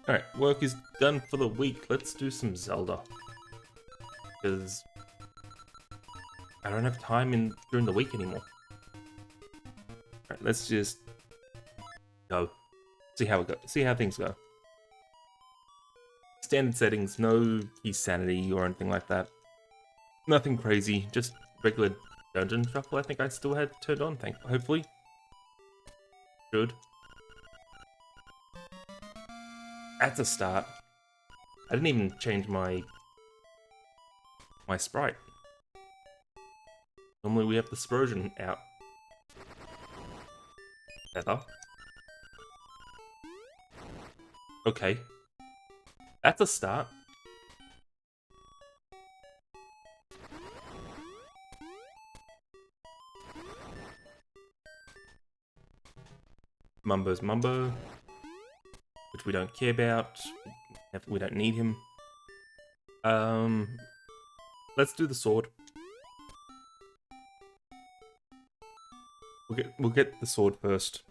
Alright, work is done for the week. Let's do some Zelda. Because I don't have time during the week anymore. Alright, let's just go. See how it goes. See how things go. Standard settings, no key sanity or anything like that. Nothing crazy, just regular dungeon shuffle I think I still had turned on, hopefully. Good. That's a start. I didn't even change my sprite. Normally we have the Spurgeon out. Feather. Okay. That's a start. Mumbo's Mumbo, which we don't care about. We don't need him. Let's do the sword. We'll get the sword first.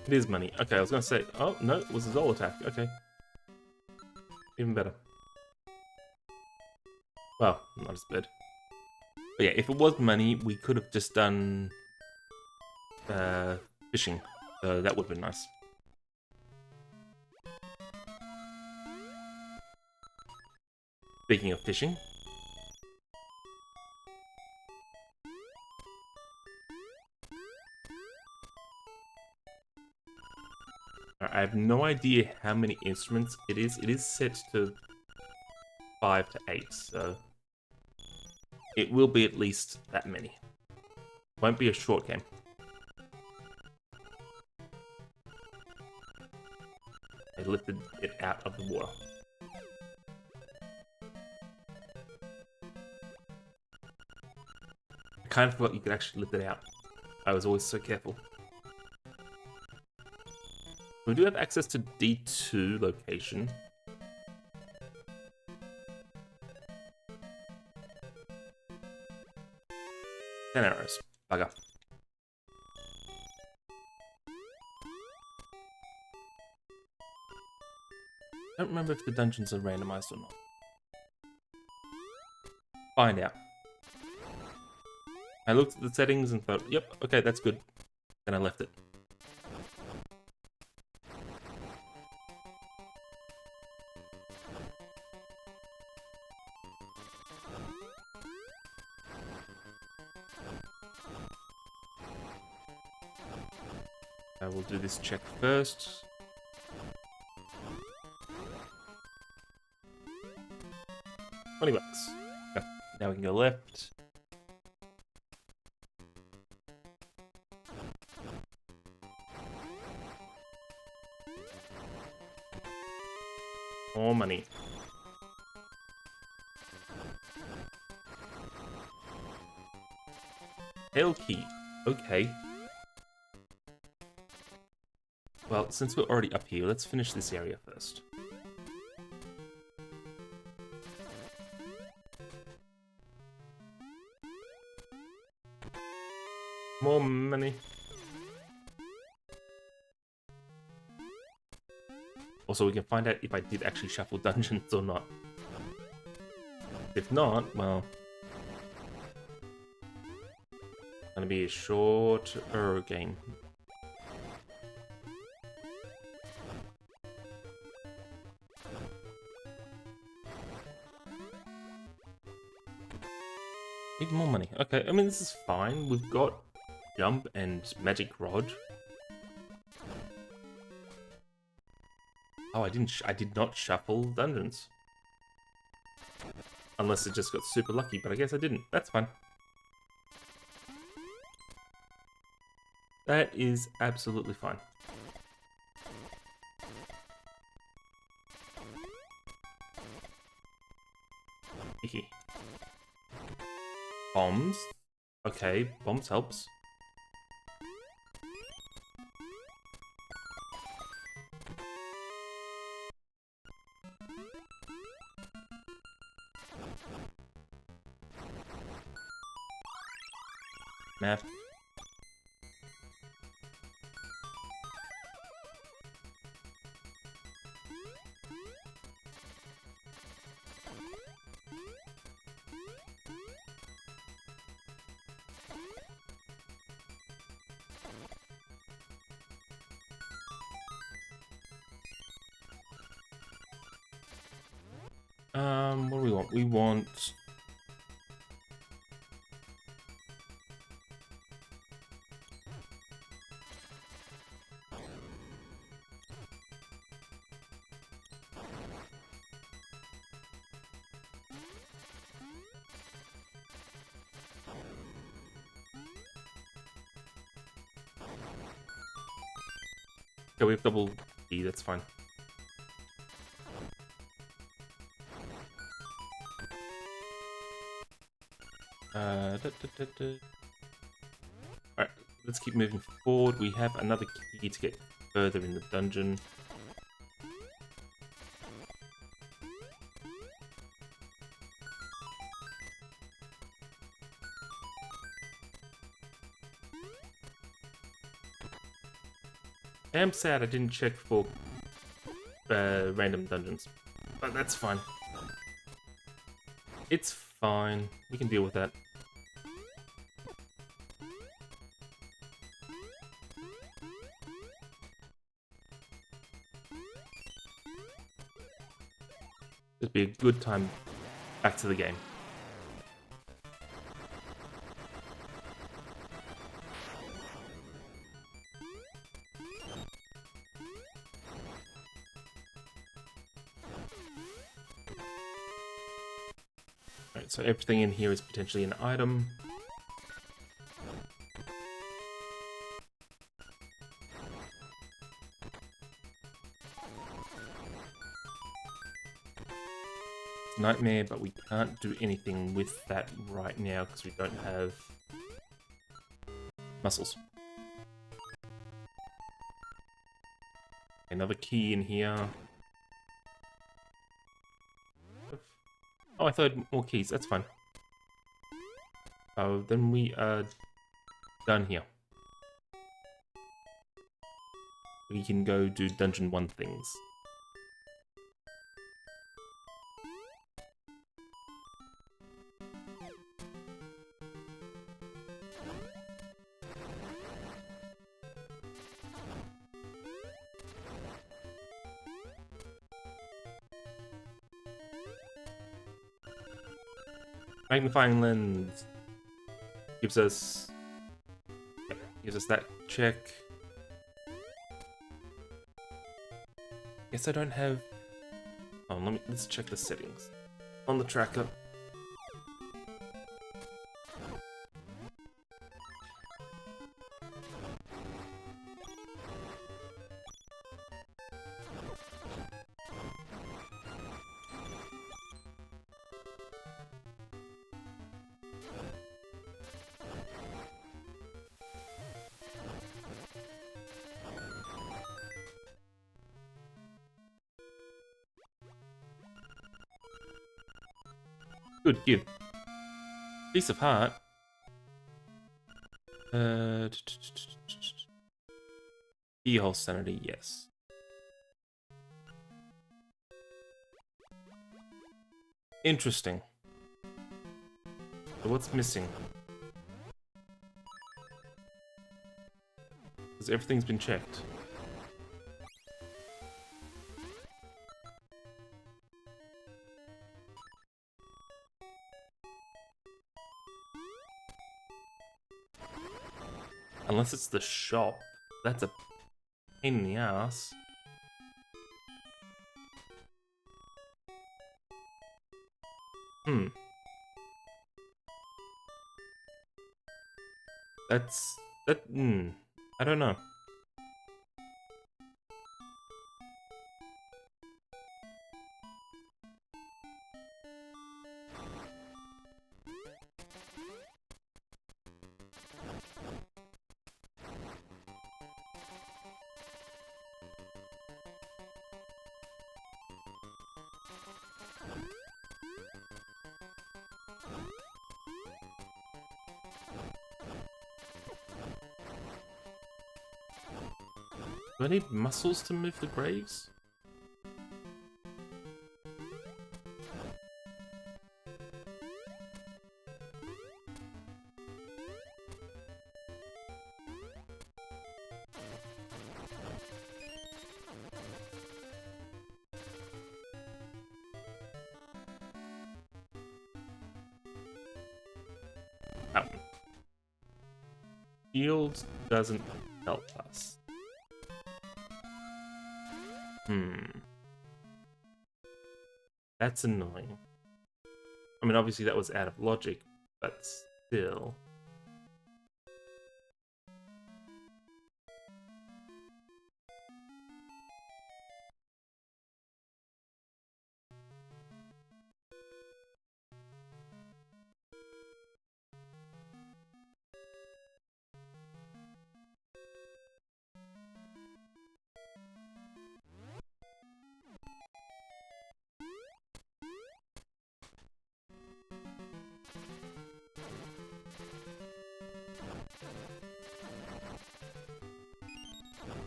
It is money. Okay, I was gonna say, oh no, it was a Zol attack. Okay. Even better. Well, not as bad. But yeah, if it was money, we could have just done fishing. That would have been nice. Speaking of fishing. I have no idea how many instruments it is. It is set to 5 to 8, so it will be at least that many. Won't be a short game. I lifted it out of the water. I kind of forgot you could actually lift it out. I was always so careful. We do have access to D2 location. Ten arrows. Bugger. I don't remember if the dungeons are randomized or not. Find out. I looked at the settings and thought, yep, okay, that's good. Then I left it. I will do this check first. $20. Okay, now we can go left. More money. Tail key. Okay. Well, since we're already up here, let's finish this area first. More money. Also, we can find out if I did actually shuffle dungeons or not. If not, well... it's gonna be a shorter game. Need more money. Okay, I mean, this is fine. We've got jump and magic rod. Oh, I did not shuffle dungeons. Unless it just got super lucky, but I guess I didn't. That's fine. That is absolutely fine. Hehe. Bombs. Okay, bombs helps. map. What do we want? We want... Okay, we have double E, that's fine. Alright, let's keep moving forward. We have another key to get further in the dungeon. I am sad I didn't check for random dungeons, but that's fine. It's fine. We can deal with that. It'd be a good time back to the game. Alright, so everything in here is potentially an item. Nightmare, but we can't do anything with that right now because we don't have muscles. Another key in here. Oh, I thought I had more keys. That's fine. Oh, then we are done here. We can go do Dungeon 1 things. Magnifying lens gives us that check. Guess I don't have. Oh, let's check the settings on the tracker. Good, give. Piece of heart. Keyhole sanity, yes. Interesting. So what's missing? Because everything's been checked. Unless it's the shop. That's a pain in the ass. I don't know. Do I need muscles to move the graves? Oh. Shield doesn't help us. That's annoying. I mean, obviously that was out of logic, but still.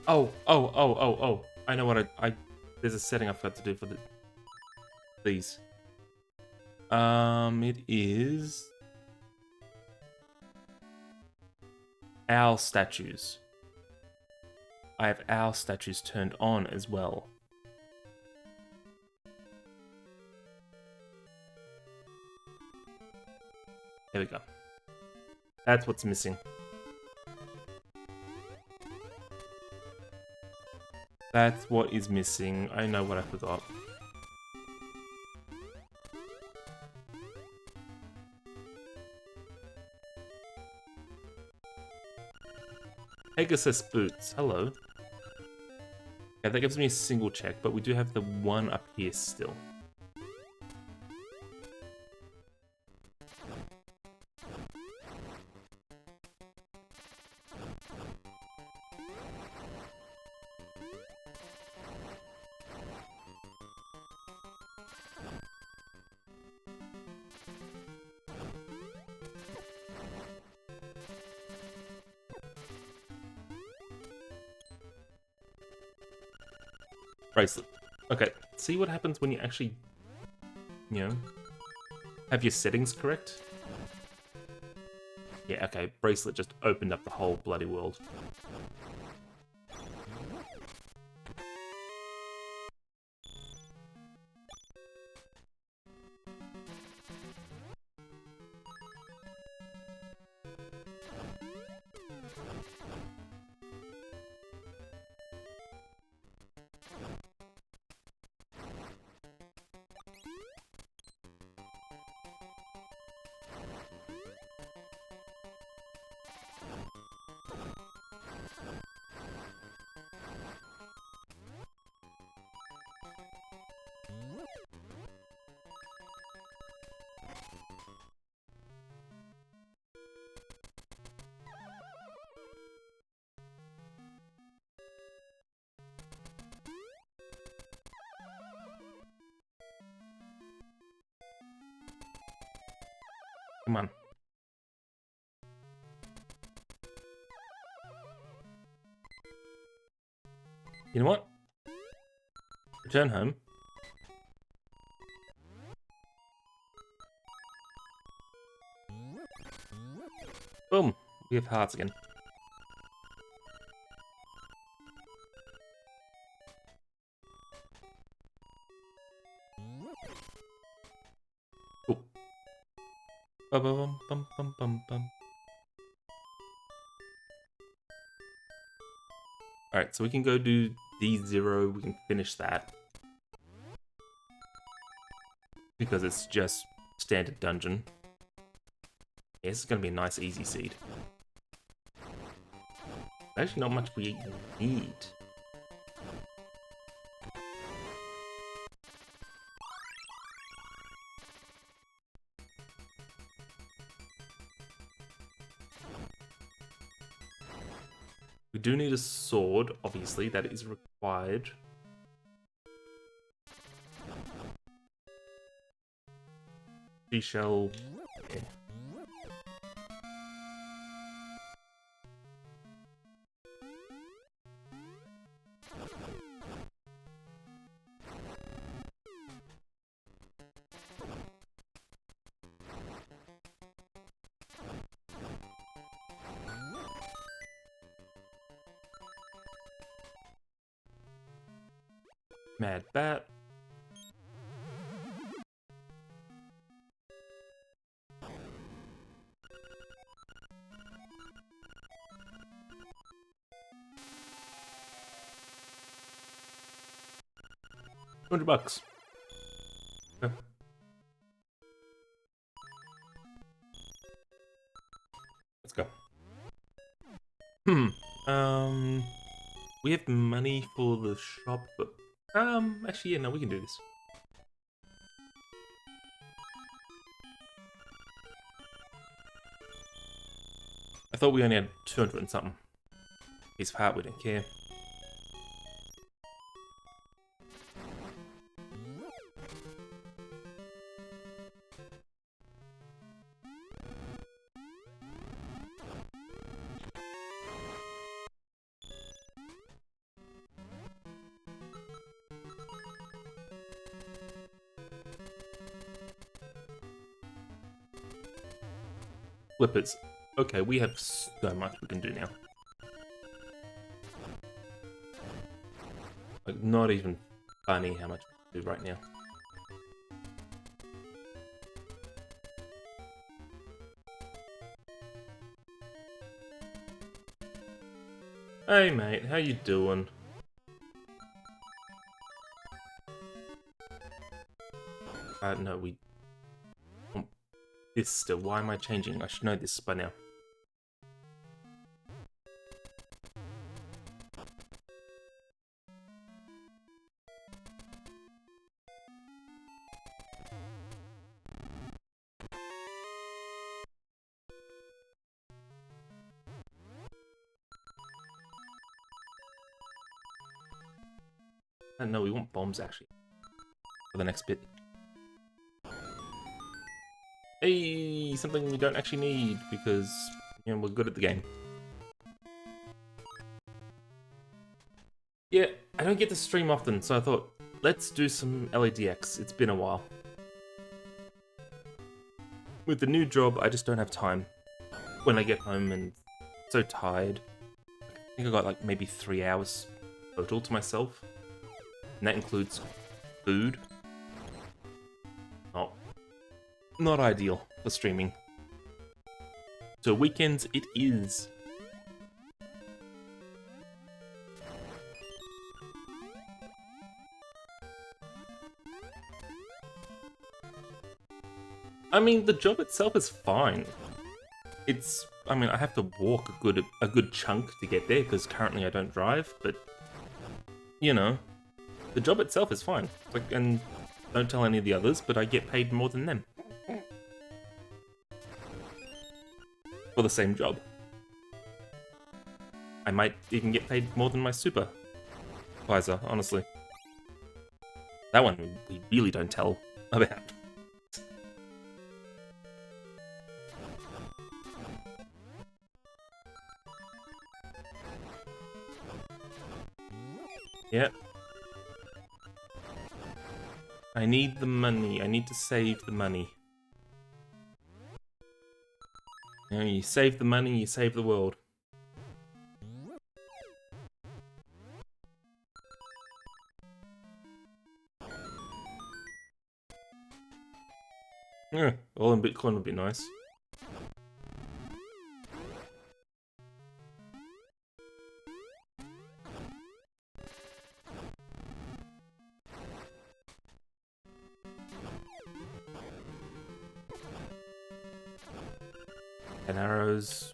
Oh. I know what I there's a setting I forgot to do for these. It is owl statues. I have owl statues turned on as well. There we go. That's what's missing. That's what is missing. I know what I forgot. Pegasus boots. Hello. Yeah, that gives me a single check, but we do have the one up here still. Bracelet. Okay, see what happens when you actually, have your settings correct? Yeah, okay, bracelet just opened up the whole bloody world. Come on. You know what? Return home. Boom! We have hearts again. Cool. Bum, bum, bum, bum, bum, bum. Alright, so we can go do D0, we can finish that. Because it's just standard dungeon. Yeah, this is going to be a nice easy seed. Actually not much we need. We do need a sword, obviously, that is required. We shall... Yeah. Mad Bat. $200. Okay. Let's go. We have money for the shop, but actually, yeah, no, we can do this. I thought we only had 200 and something. Piece of heart, we don't care. Flippers. Okay, we have so much we can do now. Like, not even funny how much we do right now. Hey mate, how you doing? No, we... This still, why am I changing? I should know this by now. No, we want bombs actually for the next bit. Hey, something we don't actually need because, you know, we're good at the game. Yeah, I don't get to stream often, so I thought, let's do some LADX. It's been a while. With the new job, I just don't have time. When I get home and so tired. I think I got like maybe 3 hours total to myself. And that includes food. Not ideal for streaming. So weekends it is. I mean, the job itself is fine. It's, I mean, I have to walk a good chunk to get there because currently I don't drive, but you know, the job itself is fine. Like, and don't tell any of the others, but I get paid more than them. For the same job. I might even get paid more than my supervisor, honestly. That one we really don't tell about. Yeah. I need the money. I need to save the money. You know, you save the money, you save the world. Yeah, all in Bitcoin would be nice. And arrows.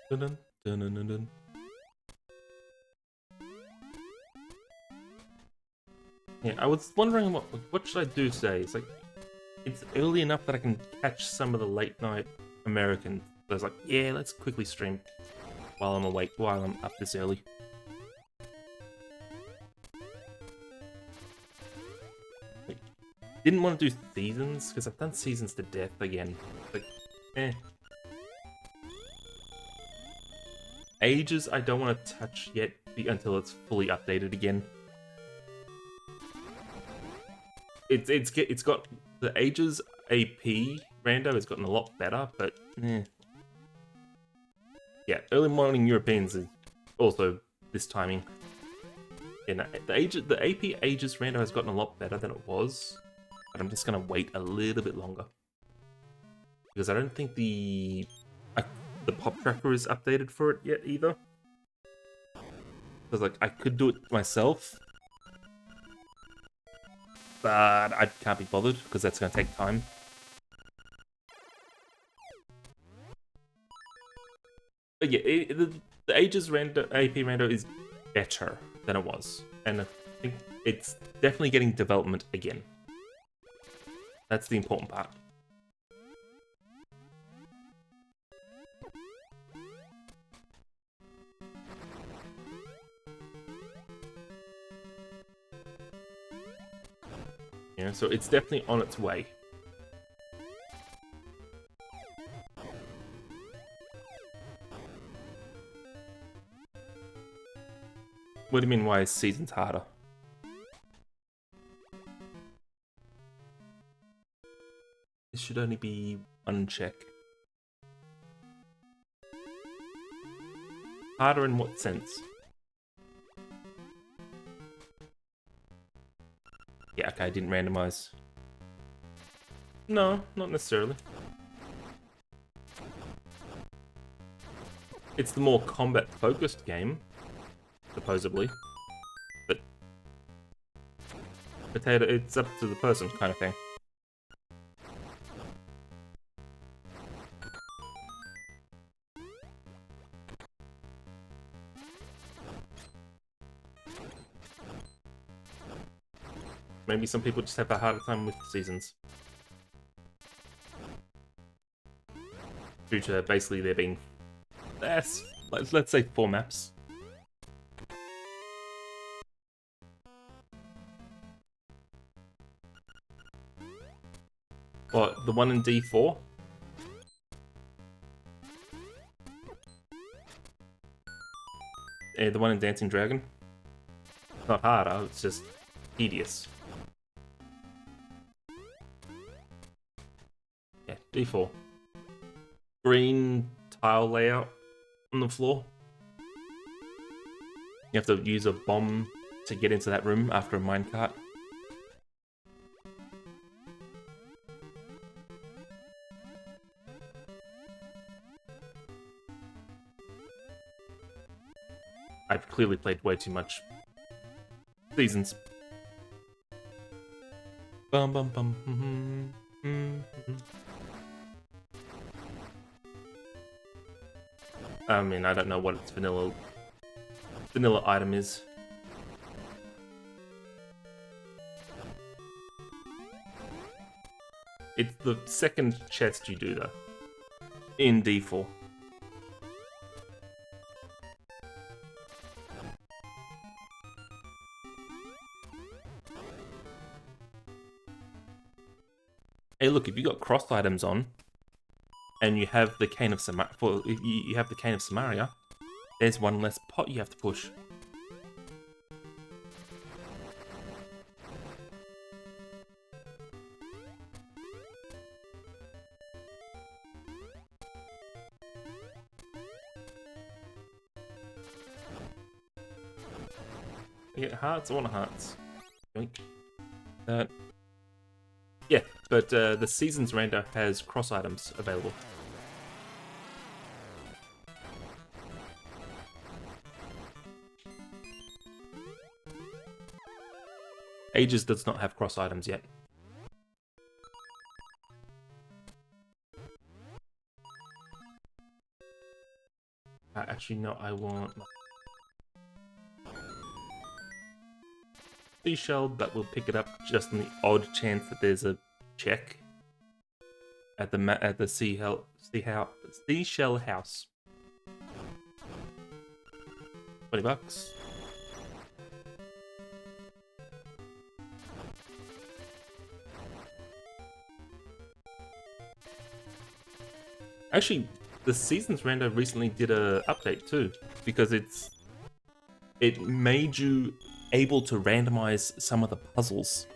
Dun -dun, dun -dun -dun -dun. Yeah, I was wondering what should I do today? It's like it's early enough that I can catch some of the late night Americans. So I was like, yeah, let's quickly stream while I'm awake, while I'm up this early. Like, didn't want to do seasons because I've done seasons to death again. Like, eh. Ages I don't want to touch yet until it's fully updated again. It's got the Ages AP rando has gotten a lot better, but yeah, early morning Europeans is also this timing. Yeah, no, the AP Ages rando has gotten a lot better than it was, but I'm just gonna wait a little bit longer because I don't think the pop tracker is updated for it yet either. Because like I could do it myself, but I can't be bothered because that's gonna take time. But yeah, the Ages rando, AP rando is better than it was, and I think it's definitely getting development again. That's the important part. Yeah, so it's definitely on its way. What do you mean, why is seasons harder? This should only be one check. Harder in what sense? Yeah, okay, I didn't randomize. No, not necessarily. It's the more combat-focused game, supposedly. But potato, it's up to the person kind of thing. Maybe some people just have a harder time with seasons. Due to basically there being, let's say 4 maps. What, the one in D4? The one in Dancing Dragon? It's not harder, it's just tedious. Yeah, D4. Green tile layout on the floor. You have to use a bomb to get into that room after a minecart. I've clearly played way too much seasons. Bum bum bum. I mean, I don't know what its vanilla item is. It's the second chest you do though, in D4. Hey, look, if you got cross items on, and you have the Cane of Samaria, you have the Cane of Samaria, there's one less pot you have to push. You get hearts? I want hearts. Yeah, but the Seasons rando has cross items available. Ages does not have cross items yet. Actually, no, I want seashell, but we'll pick it up just in the odd chance that there's a check at the seashell house. $20. Actually, the Seasons rando recently did a update too, because it made you able to randomize some of the puzzles.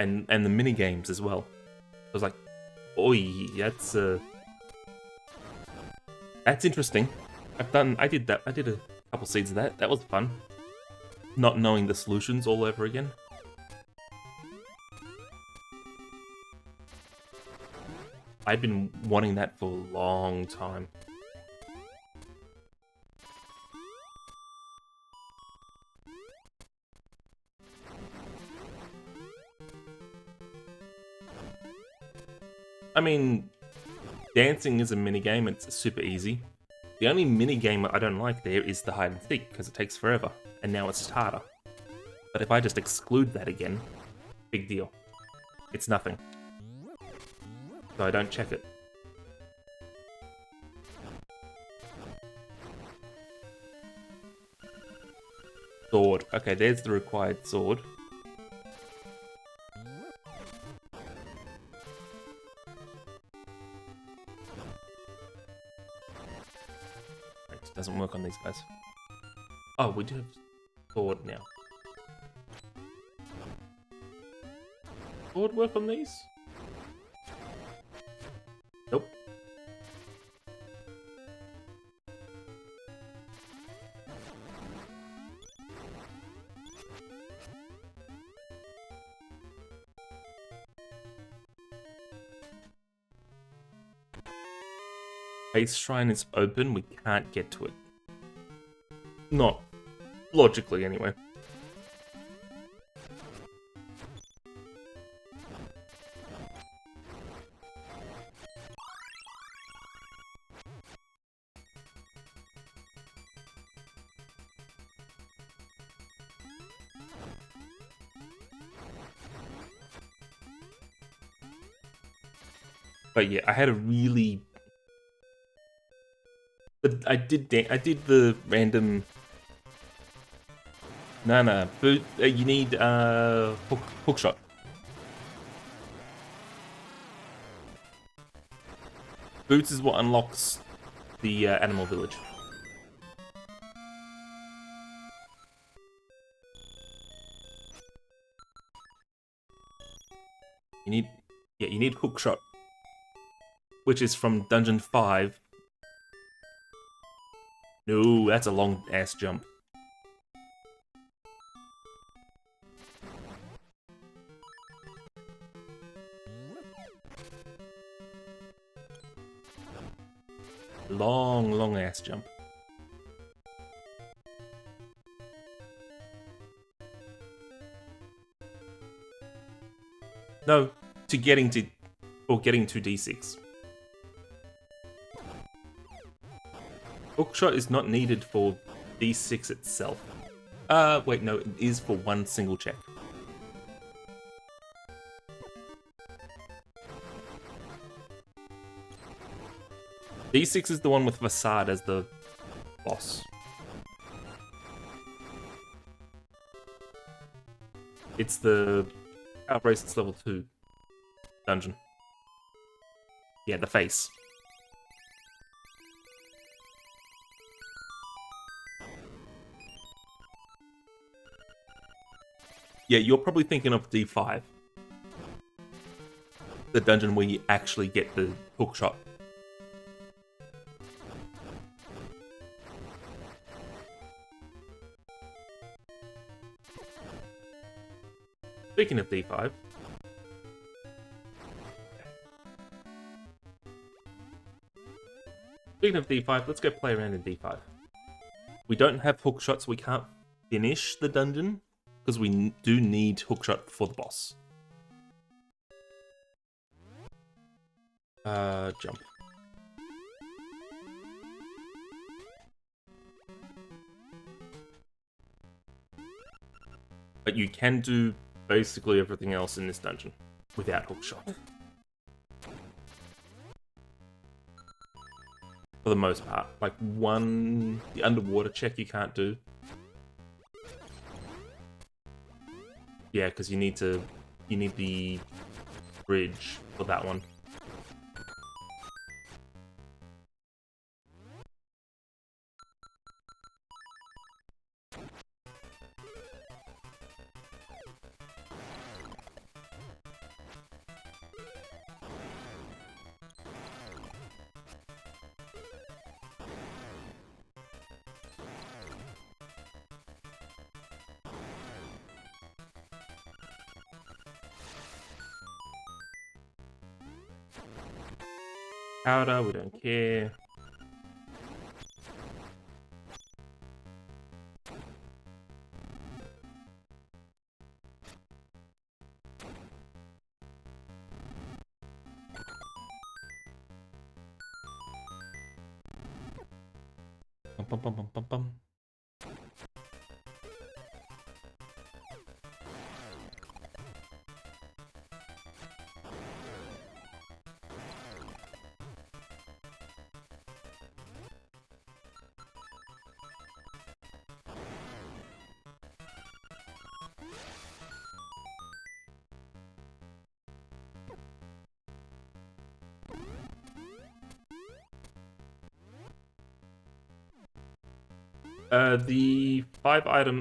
and the mini games as well. I was like, oi, that's interesting. I did a couple seeds of that. That was fun. Not knowing the solutions all over again. I've been wanting that for a long time. I mean, dancing is a minigame, it's super easy. The only minigame I don't like there is the hide and seek, because it takes forever, and now it's harder. But if I just exclude that again, big deal. It's nothing. So I don't check it. Sword. Okay, there's the required sword. It doesn't work on these guys. Oh, we do have sword now. Sword work on these? Nope. Base shrine is open, we can't get to it. Not logically, anyway. But yeah, I had a really... I did the random... No. You need hook shot. Boots is what unlocks the animal village. You need hook shot, which is from Dungeon 5. No, that's a long ass jump. Long ass jump. No, getting to D6. Hookshot is not needed for D6 itself. Wait, no, it is for one single check. D6 is the one with Facade as the boss. It's the Outbraces level 2 dungeon. Yeah, the face. Yeah, you're probably thinking of D5. The dungeon where you actually get the hookshot. Speaking of D5... Speaking of D5, let's go play around in D5. We don't have hookshot, so we can't finish the dungeon, because we do need hookshot for the boss. Jump. But you can do basically everything else in this dungeon without hookshot. For the most part. Like the underwater check you can't do. Yeah, because you need the bridge for that one. Powder, we don't care. Bum, bum, bum, bum, bum, bum.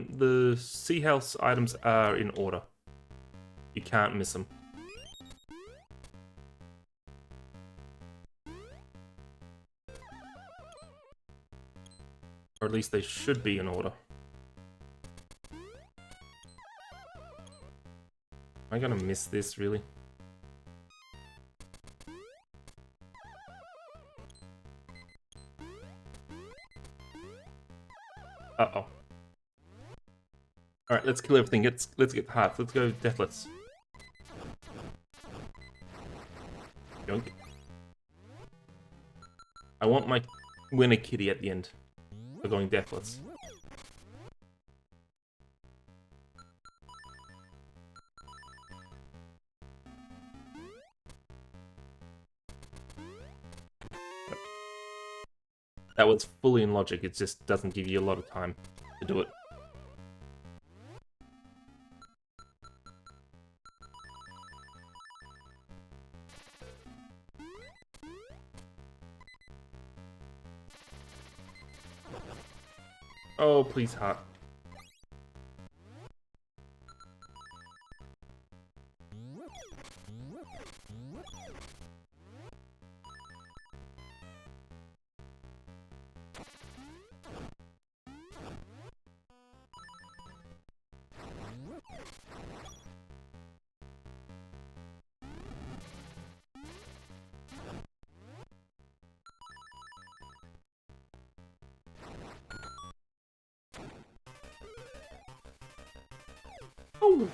The sea house items are in order. You can't miss them. Or at least they should be in order. Am I gonna miss this, really? Uh-oh. Alright, let's kill everything. Let's get hearts. Let's go deathless. Yoink. I want my winner kitty at the end. We're going deathless. That was fully in logic, it just doesn't give you a lot of time to do it. Oh, please, heart. Oh!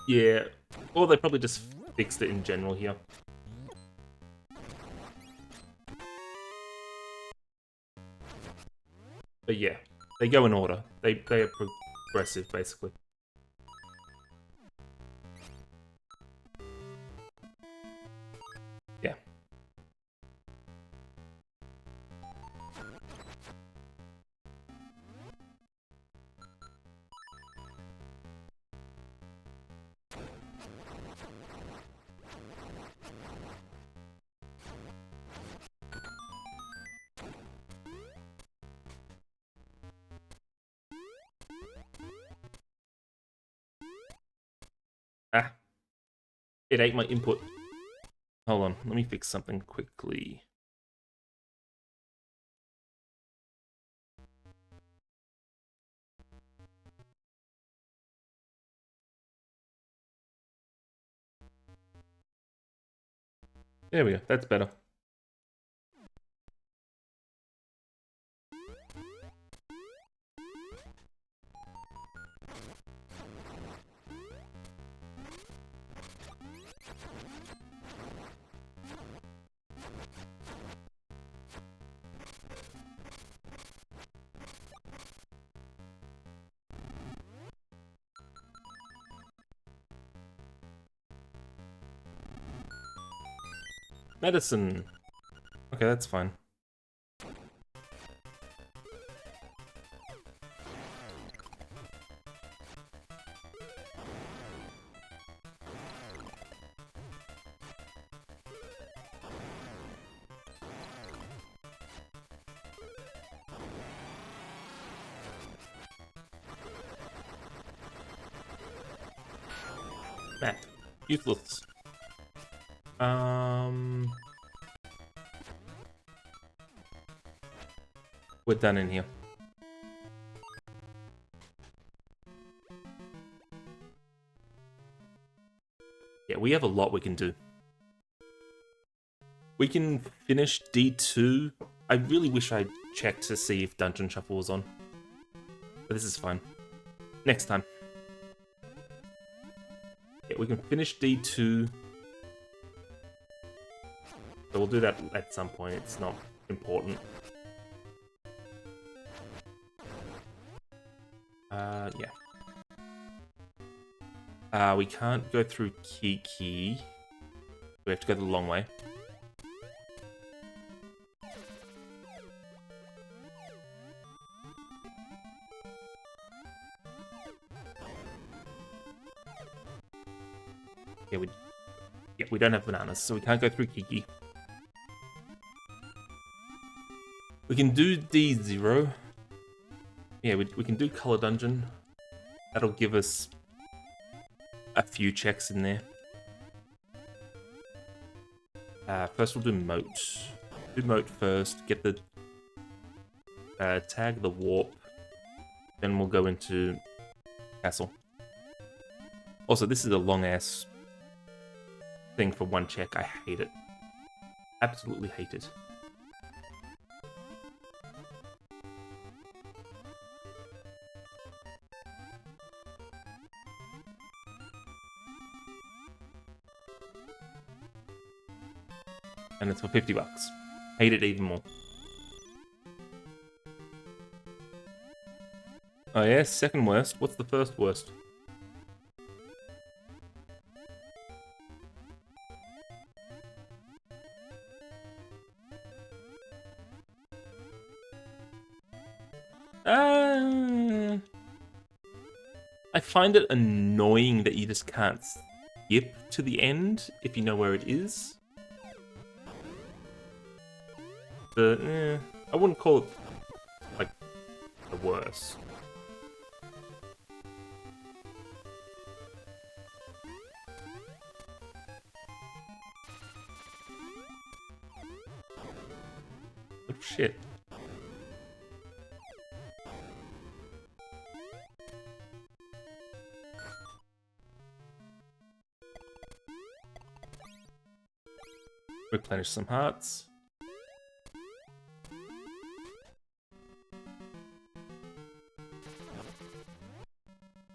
Yeah, or they probably just fixed it in general here. But yeah, they go in order. They are progressive, basically. Yeah. Ah. It ate my input. Hold on, let me fix something quickly. There we go, that's better. Medicine. Okay, that's fine. Map. Useless. We're done in here. Yeah, we have a lot we can do. We can finish D2. I really wish I checked to see if Dungeon Shuffle was on. But this is fine. Next time. Yeah, we can finish D2. So we'll do that at some point. It's not important. Yeah. We can't go through Kiki. We have to go the long way. Yeah, we don't have bananas, so we can't go through Kiki. We can do D0. Yeah, we can do Color Dungeon. That'll give us a few checks in there. First we'll do Moat. Do Moat first, get the... tag the Warp. Then we'll go into Castle. Also, this is a long-ass thing for one check. I hate it. Absolutely hate it. And it's for 50 bucks. Hate it even more. Oh yeah, second worst. What's the first worst? I find it annoying that you just can't skip to the end if you know where it is. But, I wouldn't call it, like, the worst. Oh, shit. Replenish some hearts.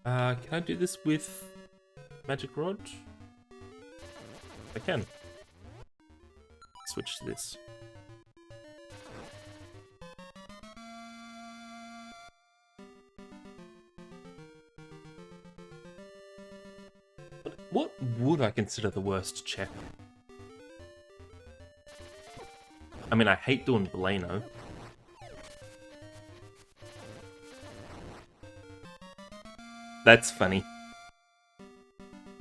Can I do this with Magic Rod? I can. Switch to this. What would I consider the worst check? I mean, I hate doing Blano. That's funny.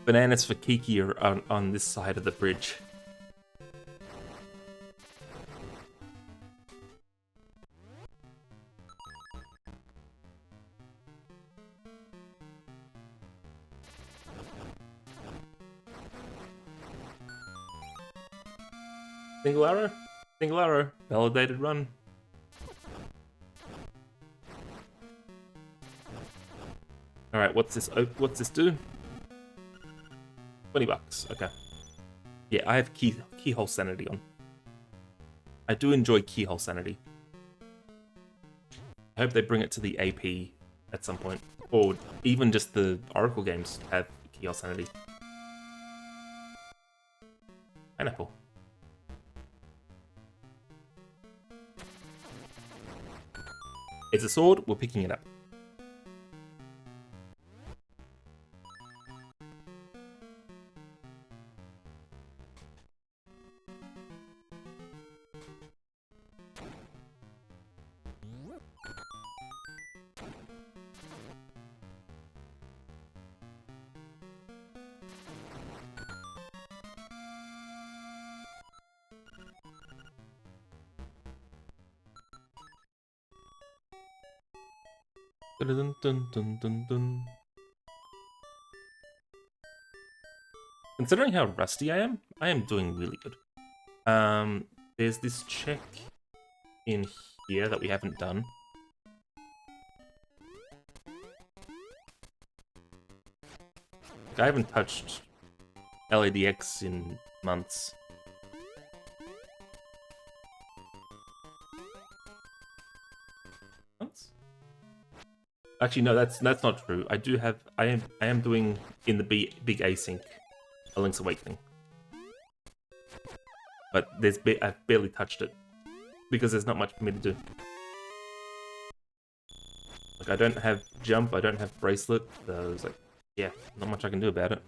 Bananas for Kiki are on this side of the bridge. Single arrow? Single arrow. Validated run. Alright, what's this do? 20 bucks, okay. Yeah, I have keyhole sanity on. I do enjoy keyhole sanity. I hope they bring it to the AP at some point. Or even just the Oracle games have keyhole sanity. Pineapple. It's a sword, we're picking it up. Dun, dun, dun, dun, dun. Considering how rusty I am doing really good. There's this check in here that we haven't done. Like, I haven't touched LADX in months. Months? Actually, no, that's not true. I am doing in the big async a Link's Awakening. But I've barely touched it because there's not much for me to do. Like, I don't have jump, I don't have bracelet, so it's like, yeah, not much I can do about it.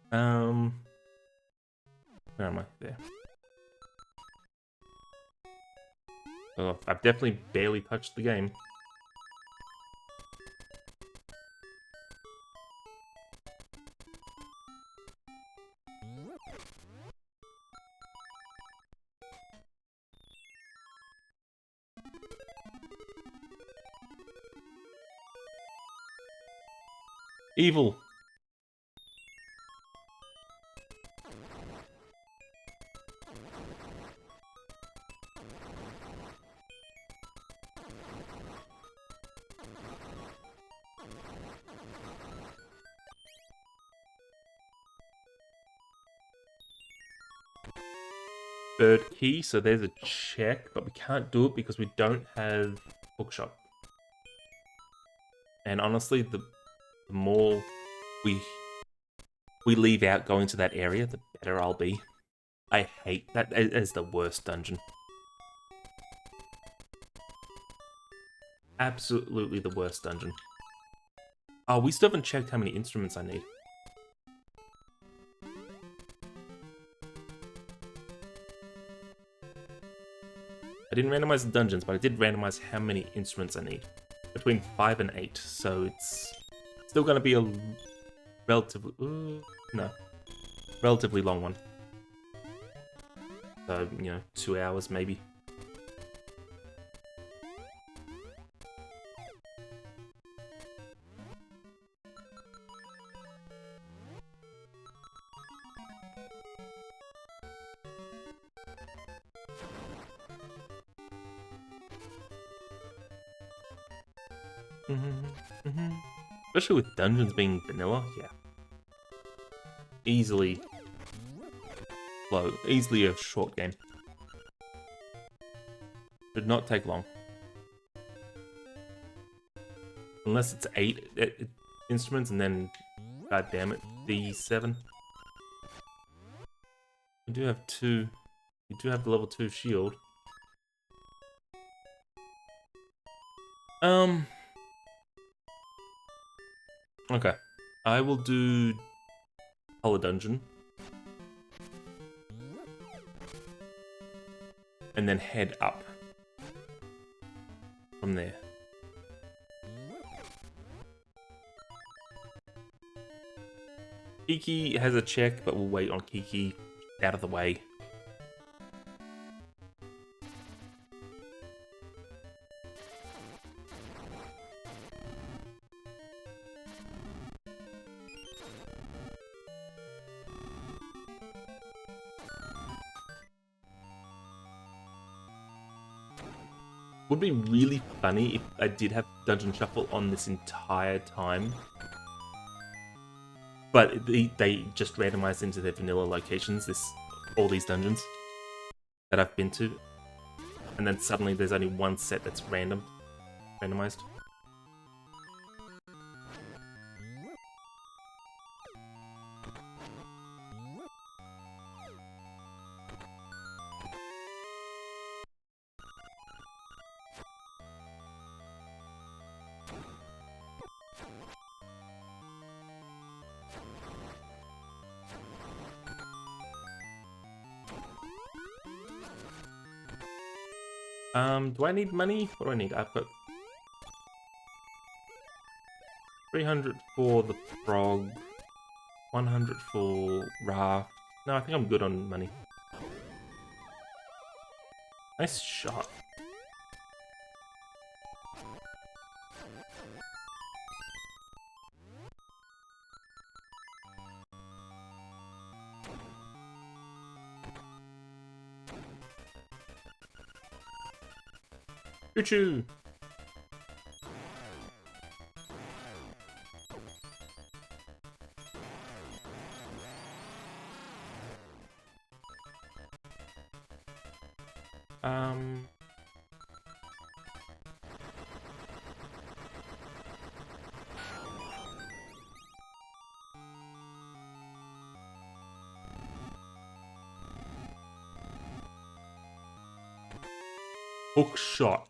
Where am I? There. Oh, I've definitely barely touched the game. Evil! Third key, so there's a check, but we can't do it because we don't have bookshop. And honestly, the more we leave out going to that area, the better I'll be. I hate that. It is the worst dungeon. Absolutely the worst dungeon. Oh, we still haven't checked how many instruments I need. I didn't randomize the dungeons, but I did randomize how many instruments I need. Between 5 and 8, so it's still going to be a relatively... relatively long one. So, 2 hours maybe. Especially with dungeons being vanilla, yeah. Easily a short game. Should not take long. Unless it's 8 instruments and then, god damn it, D7. We do have 2. We do have the level 2 shield. Okay. I will do Color Dungeon. And then head up from there. Kiki has a check, but we'll wait on Kiki out of the way. Would be really funny if I did have Dungeon Shuffle on this entire time. But they just randomized into their vanilla locations, all these dungeons that I've been to. And then suddenly there's only one set that's randomized. Do I need money? What do I need? I've got 300 for the frog, 100 for raft. No, I think I'm good on money. Nice shot. Choo-choo! Hook shot.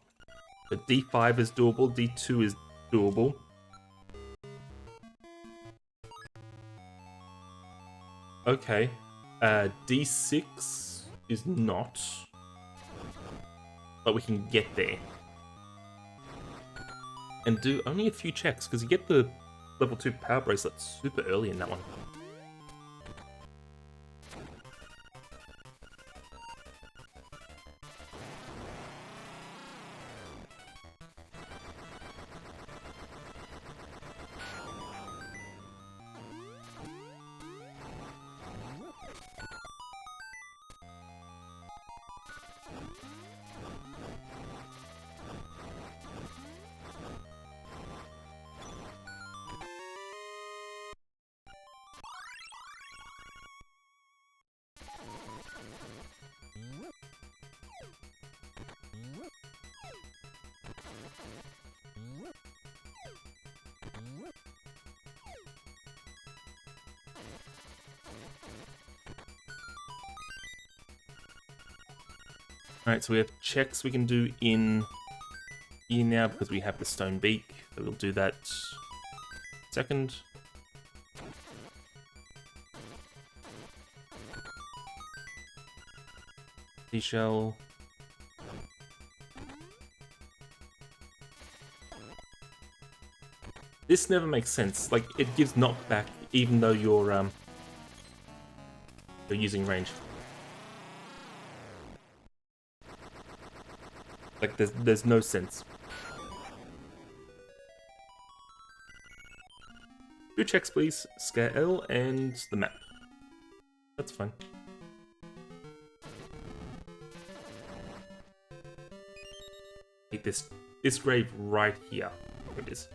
But D5 is doable, D2 is doable. Okay. D6 is not. But we can get there. And do only a few checks, because you get the level 2 power bracelet super early in that one. Alright, so we have checks we can do in here now because we have the stone beak. So we'll do that second. Seashell. This never makes sense. Like, it gives knockback even though you're using range. Like, there's no sense. 2 checks, please. Scale and the map. That's fine. Take this grave right here. There it is.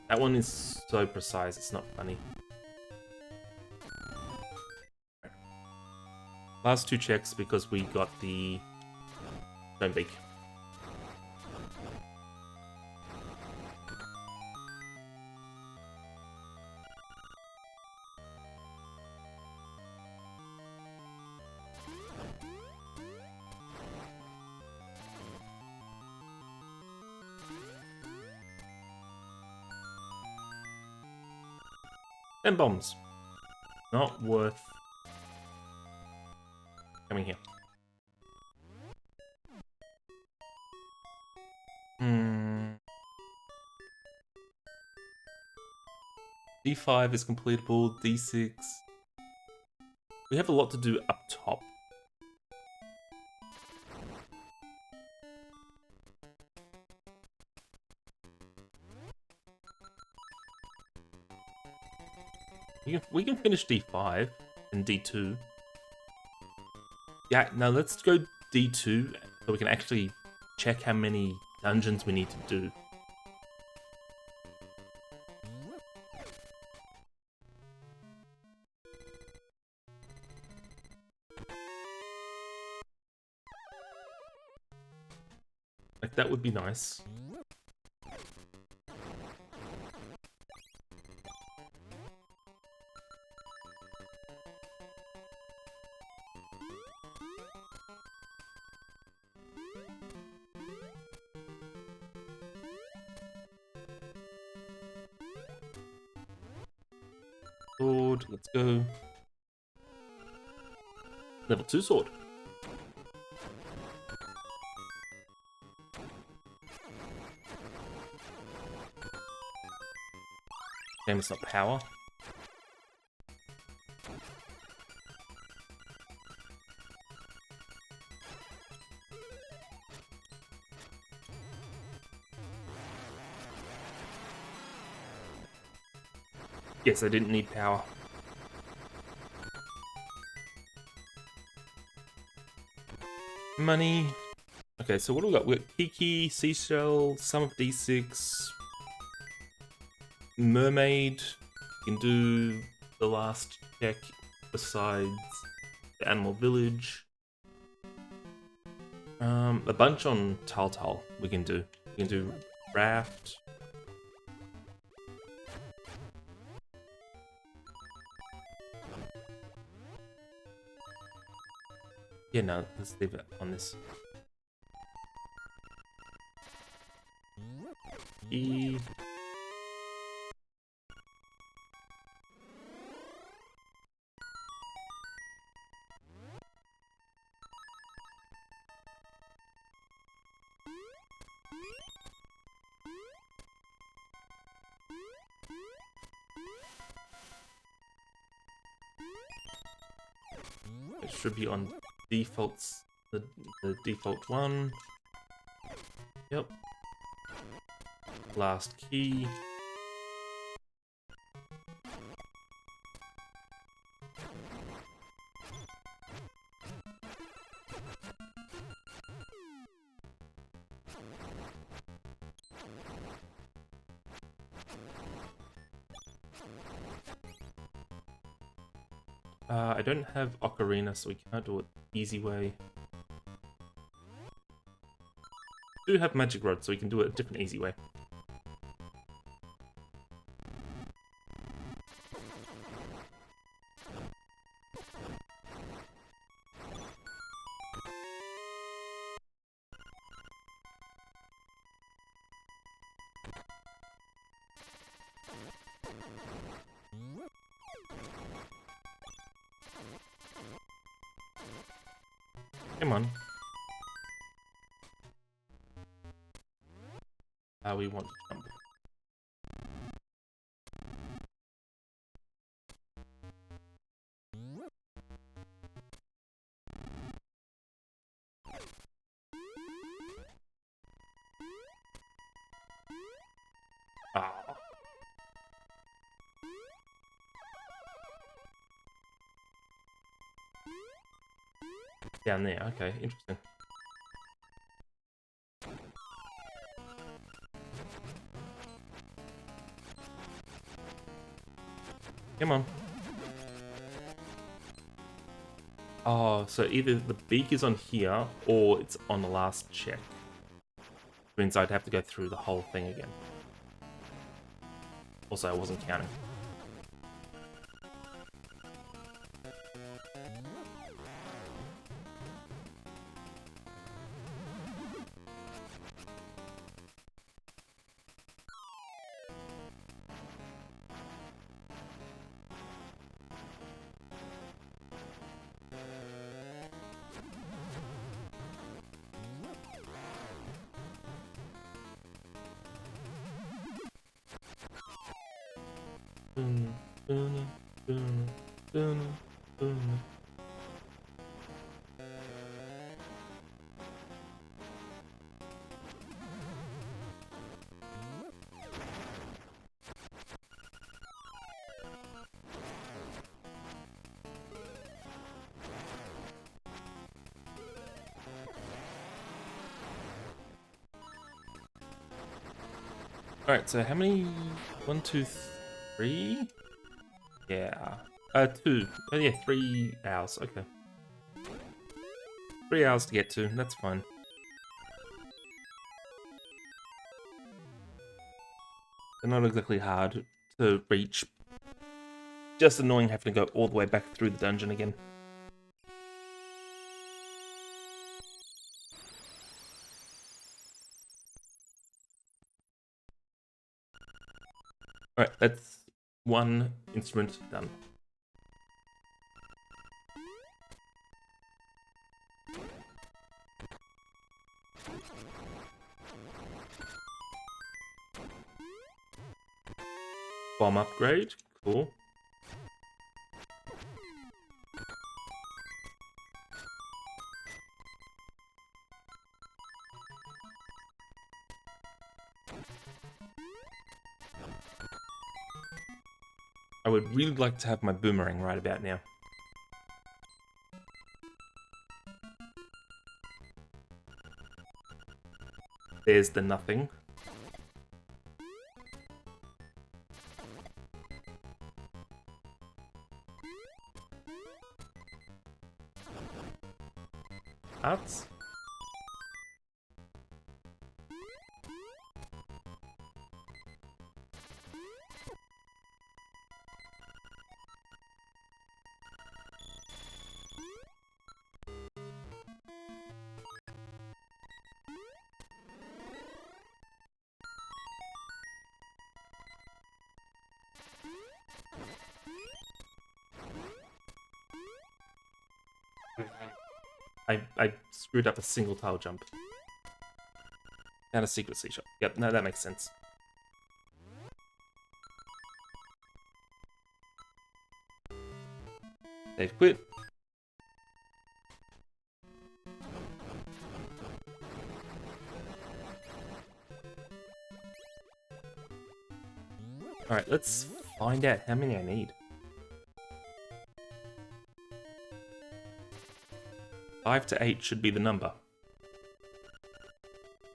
That one is so precise, it's not funny. Last 2 checks because we got the stone beak. And bombs. Not worth coming here. D5 is completable, D6. We have a lot to do up top. We can finish D5 and D2. Yeah, now let's go D2 so we can actually check how many dungeons we need to do. Like, that would be nice. Sword, let's go. Level 2 sword. Damn, it's not power. Yes, I didn't need power. Money. Okay. Okay, so what do we got? We got Kiki, Seashell, Sum of D6, Mermaid. You can do the last check besides the Animal Village. A bunch on Tal we can do. We can do Raft. Yeah, no, let's leave it on this. E. It should be on defaults, the default one. Yep. Last key. I don't have Ocarina, so we can't do it the easy way. We do have Magic Rod, so we can do it a different easy way. Come on. We want to jump. Ah. Down there, okay, interesting. Come on. Oh, so either the beak is on here, or it's on the last check. Which means I'd have to go through the whole thing again. Also, I wasn't counting. Alright, so how many? 1, 2, 3? Yeah. 2. Oh yeah, 3 hours, okay. 3 hours to get to, that's fine. They're not exactly hard to reach. Just annoying having to go all the way back through the dungeon again. Alright, that's one instrument done. Bomb upgrade, cool. I would really like to have my boomerang right about now. There's the nothing. Hearts. I screwed up a single tile jump. And a secret sea shot. Yep, no, that makes sense. They've quit. Alright, let's find out how many I need. 5 to 8 should be the number.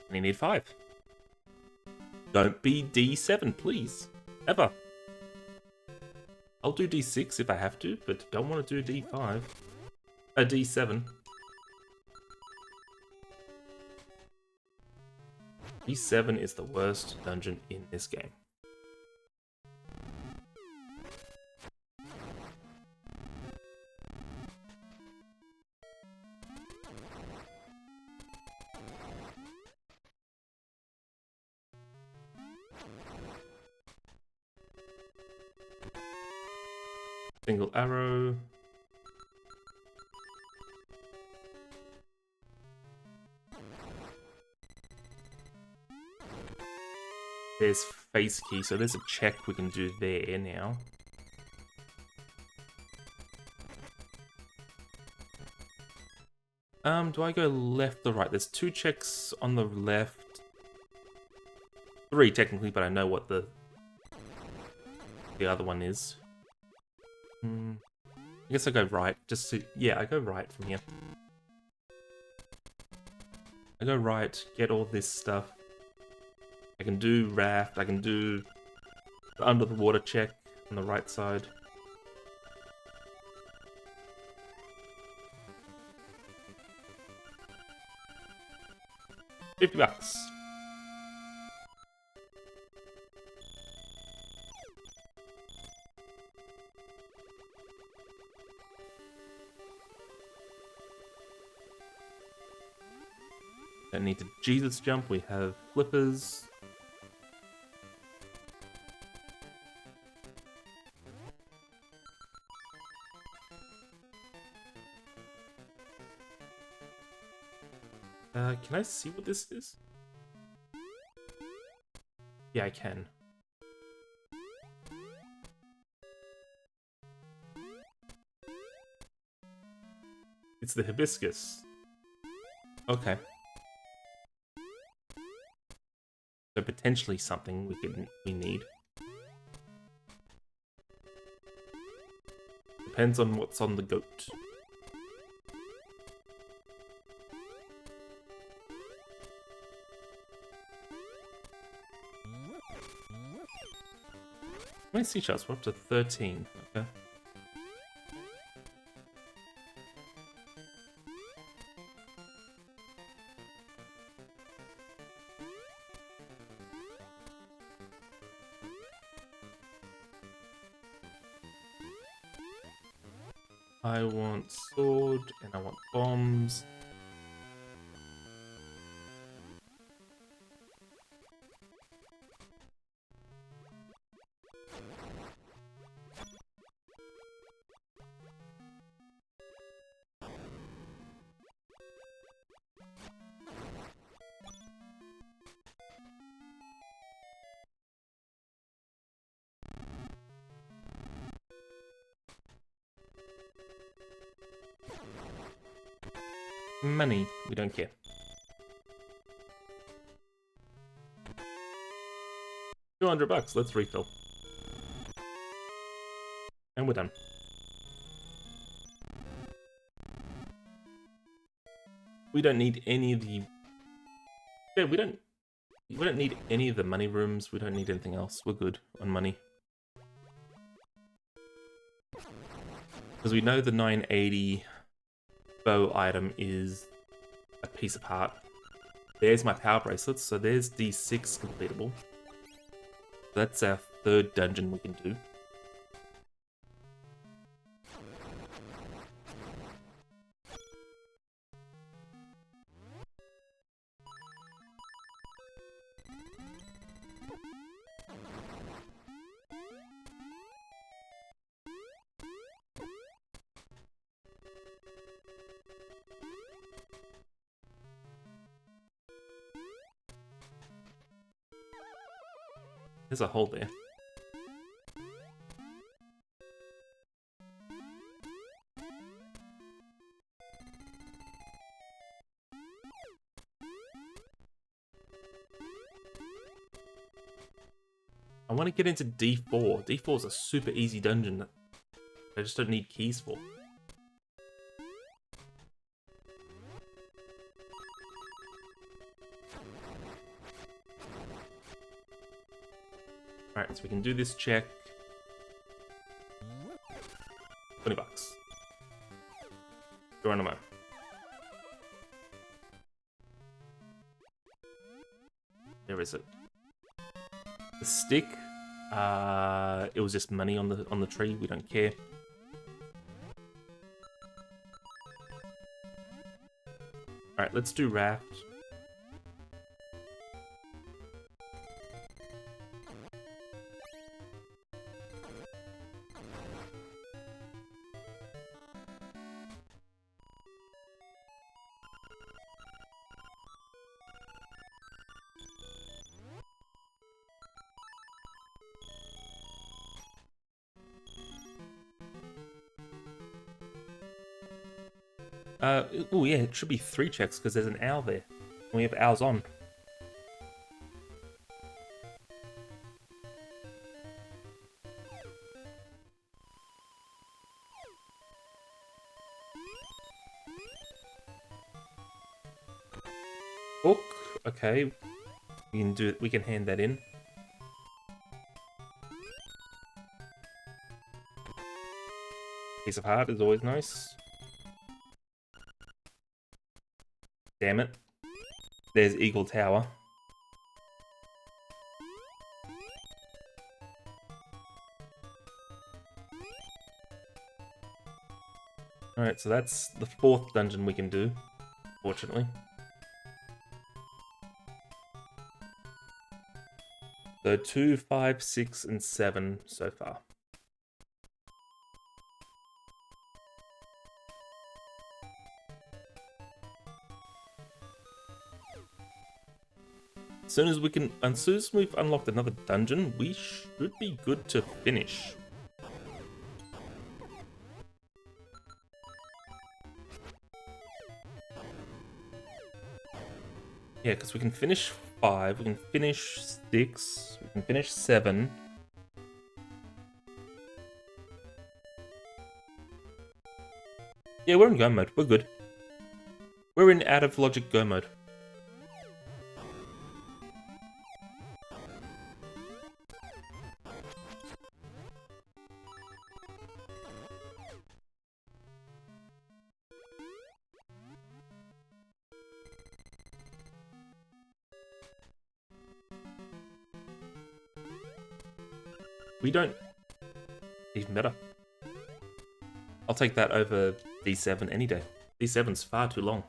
And you need 5. Don't be D7, please. Ever. I'll do D6 if I have to, but don't want to do D5. D7. D7 is the worst dungeon in this game. Single arrow. There's face key, so there's a check we can do there now. Do I go left or right? There's 2 checks on the left. 3 technically, but I know what the other one is. I guess I go right, just to... Yeah, I go right from here. I go right, get all this stuff. I can do raft, I can do the under the water check on the right side. $50. Don't need to Jesus jump, we have flippers. Can I see what this is? Yeah, I can. It's the hibiscus. Okay. So potentially something we need. Depends on what's on the goat. How many sea sharks? We're up to 13. Okay. I want sword, and I want bombs. Money, we don't care. $200, let's refill. And we're done. We don't need any of the... Yeah, we don't We don't need any of the money rooms. We don't need anything else. We're good on money. Because we know the 980 bow item is a piece of heart. There's my power bracelets, so there's D6 completable. That's our third dungeon we can do. There's a hole there. I want to get into D4. D4 is a super easy dungeon that I just don't need keys for. Alright, so we can do this check. 20 bucks. Geronimo. Where is it? The stick. It was just money on the tree. We don't care. Alright, let's do raft. Oh yeah, it should be 3 checks because there's an owl there. And we have owls on. Book. Okay, we can do it. We can hand that in. Piece of heart is always nice. Damn it. There's Eagle Tower. Alright, so that's the 4th dungeon we can do, fortunately. So 2, 5, 6, and 7 so far. As soon as we've unlocked another dungeon, we should be good to finish. Yeah, because we can finish 5, we can finish 6, we can finish 7. Yeah, we're in go mode. We're good. We're in out of logic go mode. We don't... Even better. I'll take that over D7 any day. D7's far too long.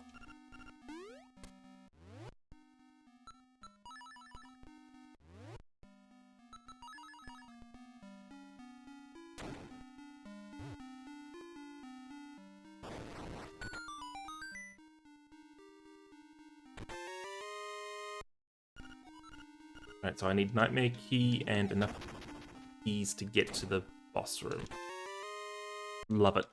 Alright, so I need Nightmare Key and enough keys to get to the boss room. Love it.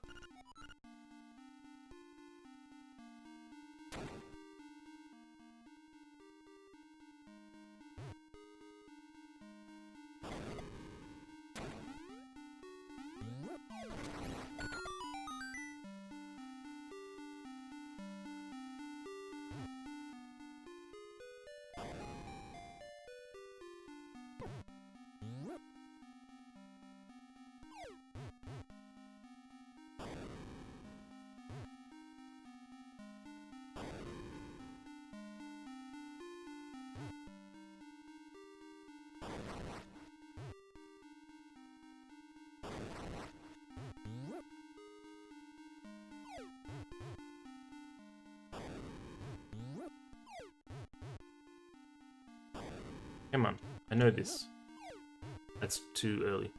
Come on. I know this. That's too early.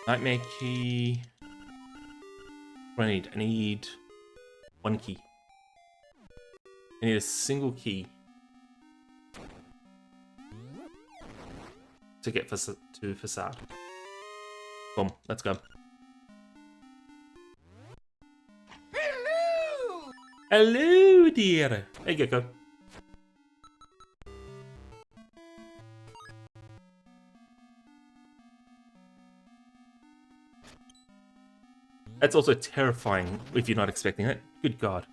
Nightmare key. What do I need? I need one key. I need a single key to get to Facade. Boom, let's go. Hello! Hello, dear. Hey, Gecko. That's also terrifying if you're not expecting it. Good God.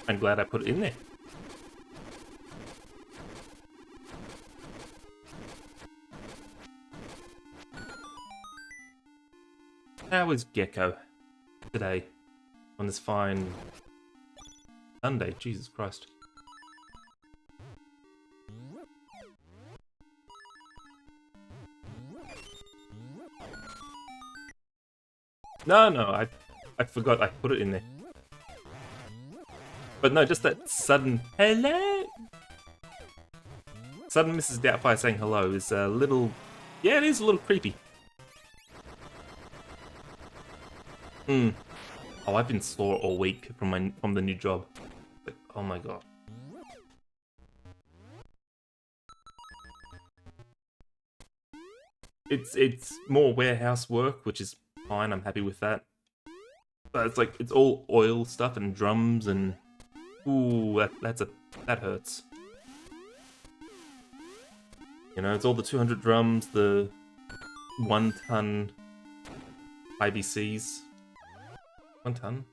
I'm glad I put it in there. How is Gecko today on this fine Sunday? Jesus Christ. No, I forgot I put it in there. But no, just that sudden hello. Sudden Mrs. Doubtfire saying hello is a little, yeah, it is a little creepy. Oh, I've been sore all week from the new job. Like, oh my God. It's more warehouse work, which is fine. I'm happy with that. But it's like it's all oil stuff and drums and ooh, that hurts. You know, it's all the 200 drums, the 1 ton IBCs. 1 ton?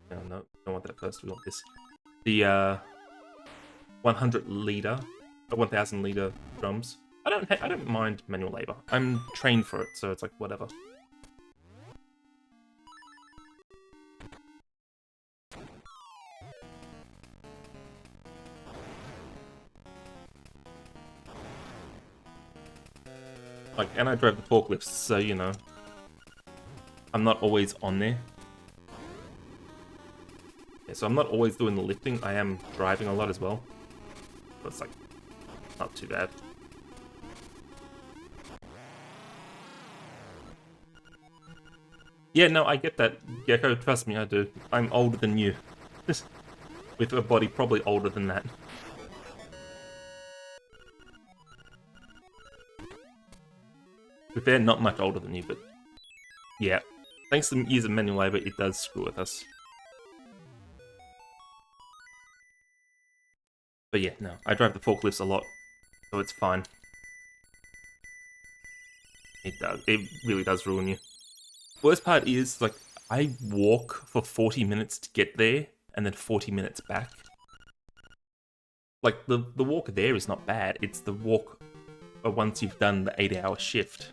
No, don't want that first. We want this. The 100 liter, 1,000 liter drums. I don't mind manual labor. I'm trained for it, so it's like whatever. Like, and I drove the forklifts, so you know, I'm not always on there. Yeah, so I'm not always doing the lifting. I am driving a lot as well. But it's like not too bad. Yeah, no, I get that, Gecko. Trust me, I do. I'm older than you. With a body probably older than that. To be fair, not much older than you, but yeah. Thanks to years of manual labor, it does screw with us. But yeah, no, I drive the forklifts a lot, so it's fine. It does. It really does ruin you. Worst part is, like, I walk for 40 minutes to get there, and then 40 minutes back. Like, the walk there is not bad. It's the walk once you've done the 8-hour shift.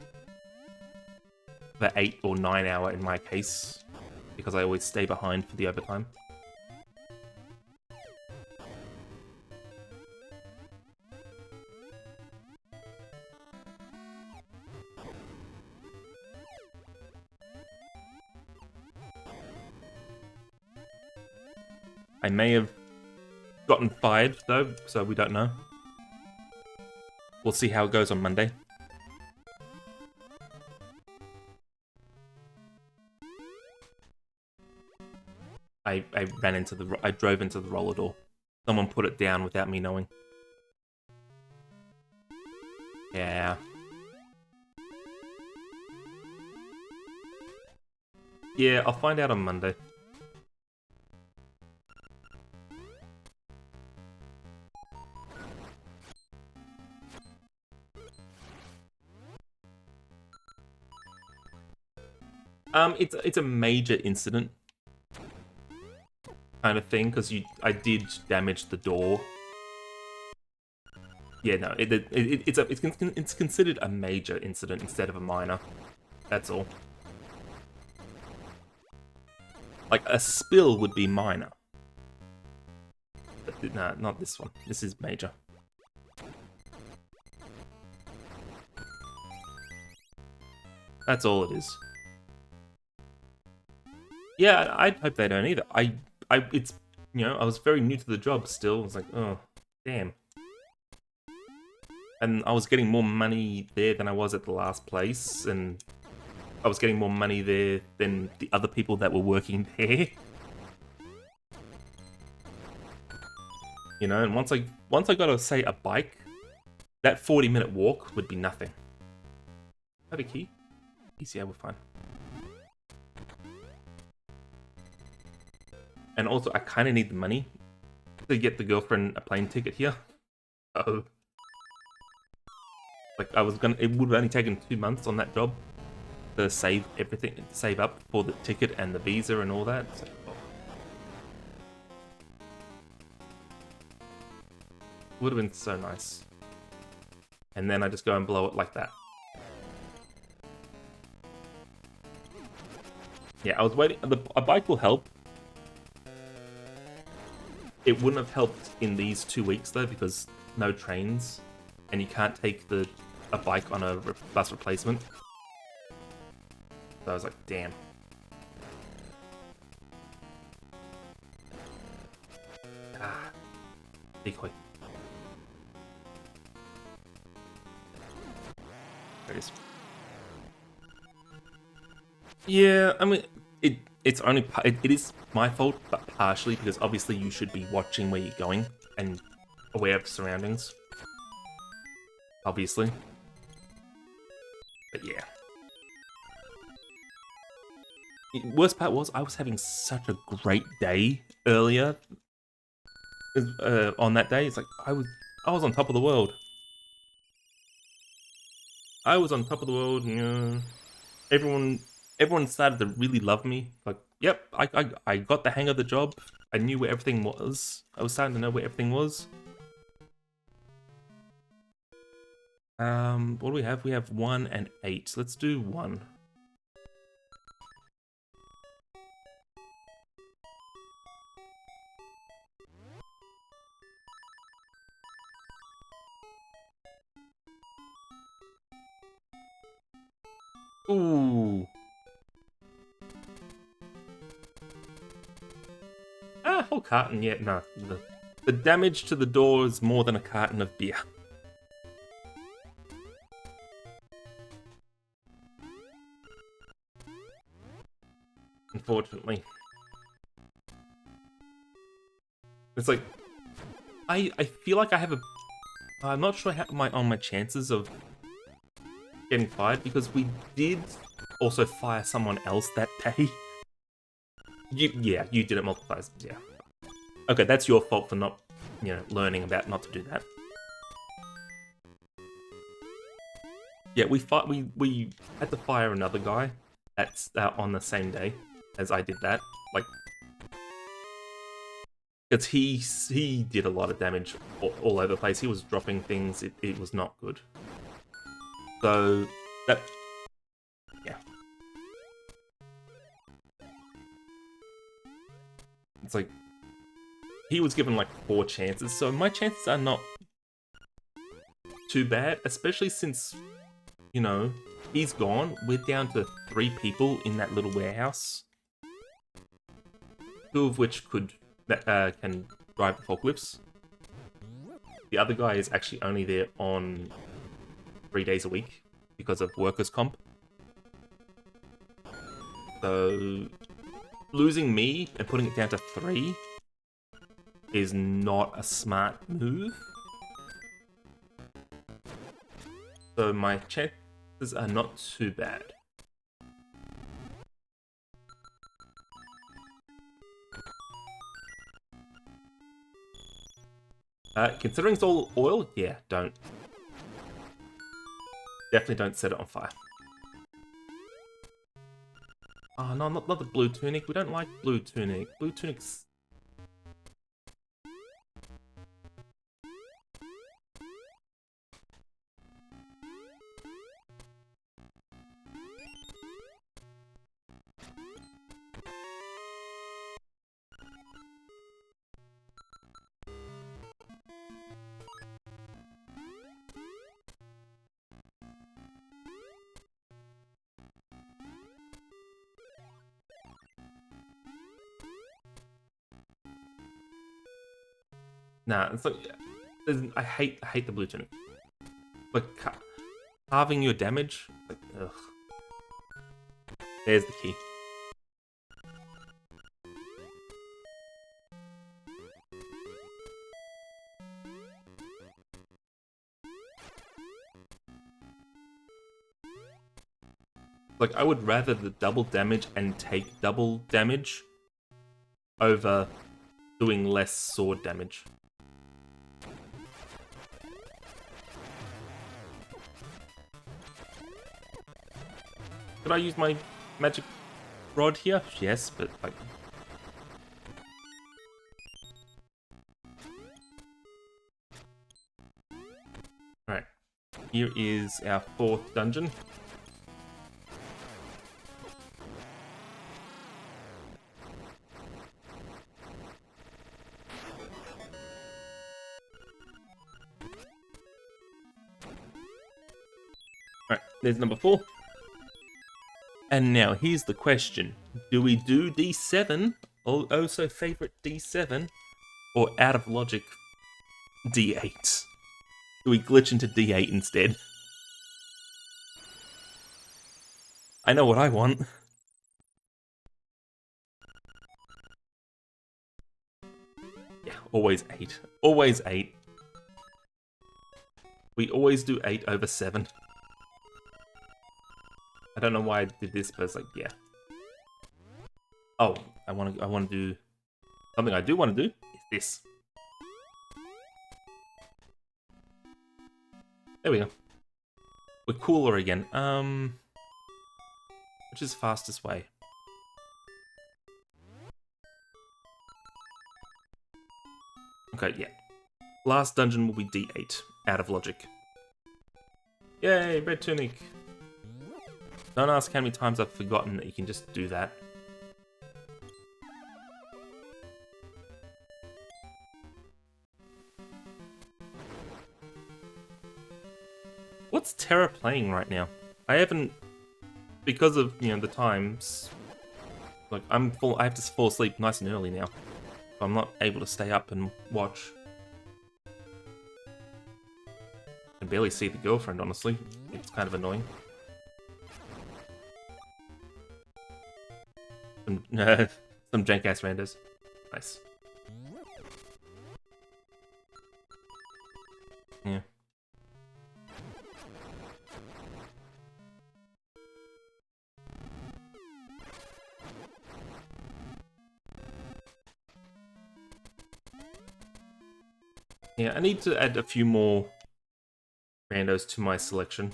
The 8 or 9 hour in my case, because I always stay behind for the overtime. I may have gotten fired, though, so we don't know. We'll see how it goes on Monday. I drove into the roller door. Someone put it down without me knowing. Yeah. Yeah, I'll find out on Monday. It's a major incident kind of thing, because I did damage the door. Yeah, no, it's considered a major incident instead of a minor. That's all. Like, a spill would be minor. No, not this one. This is major. That's all it is. Yeah, I hope they don't either. It's, you know, I was very new to the job still. I was like, oh, damn. And I was getting more money there than I was at the last place, and I was getting more money there than the other people that were working there. You know, and once I got to say a bike, that 40-minute walk would be nothing. Have a key? Yeah, we're fine. And also, I kind of need the money to get the girlfriend a plane ticket here. Uh-oh. Like, it would have only taken 2 months on that job to save everything, save up for the ticket and the visa and all that. So, oh. Would have been so nice. And then I just go and blow it like that. Yeah, I was waiting. A bike will help. It wouldn't have helped in these 2 weeks though, because no trains, and you can't take a bike on a bus replacement. So I was like, damn. Ah, decoy. There it is. Yeah, I mean, it is my fault, but partially because obviously you should be watching where you're going and aware of the surroundings. Obviously. But yeah. The worst part was I was having such a great day earlier on that day. It's like I was on top of the world. I was on top of the world, you know. Everyone started to really love me. Like, yep, I got the hang of the job. I knew where everything was. I was starting to know where everything was. What do we have? We have 1 and 8. Let's do 1. Ooh. Ah, whole carton, yeah, no. The damage to the door is more than a carton of beer. Unfortunately. It's like, I feel like I have I'm not sure how my chances of getting fired, because we did also fire someone else that day. You did it multiple times, yeah. Okay, that's your fault for not, you know, learning about not to do that. Yeah, we had to fire another guy that's on the same day as I did that, like, because he did a lot of damage all over the place. He was dropping things. It was not good. So that, yeah, it's like he was given like 4 chances, so my chances are not too bad, especially since, you know, he's gone. We're down to 3 people in that little warehouse, 2 of which can drive the forklifts. The other guy is actually only there on 3 days a week because of workers' comp. So losing me and putting it down to 3 is not a smart move. So my chances are not too bad. Considering it's all oil, yeah, don't. Definitely don't set it on fire. Oh, no, not the blue tunic. We don't like blue tunic. Blue tunic's... Nah, it's like I hate the blue tunic. Like halving your damage. Like, ugh. There's the key. Like, I would rather the double damage and take double damage over doing less sword damage. Could I use my magic rod here? Yes, but like... Alright. Here is our 4th dungeon. Alright, there's number 4. And now, here's the question. Do we do D7, oh so favorite D7, or out of logic D8? Do we glitch into D8 instead? I know what I want. Yeah, always 8. Always 8. We always do 8 over 7. I don't know why I did this, but it's like, yeah. Oh, I want to do something I do want to do is this. There we go. We're cooler again. Which is the fastest way? Okay, yeah. Last dungeon will be D8, out of logic. Yay, red tunic. Don't ask how many times I've forgotten that you can just do that. What's Terra playing right now? I haven't, because of, you know, the times, like, I have to fall asleep nice and early now. So I'm not able to stay up and watch. I can barely see the girlfriend, honestly. It's kind of annoying. Some jank-ass randos. Nice. Yeah. Yeah, I need to add a few more randos to my selection.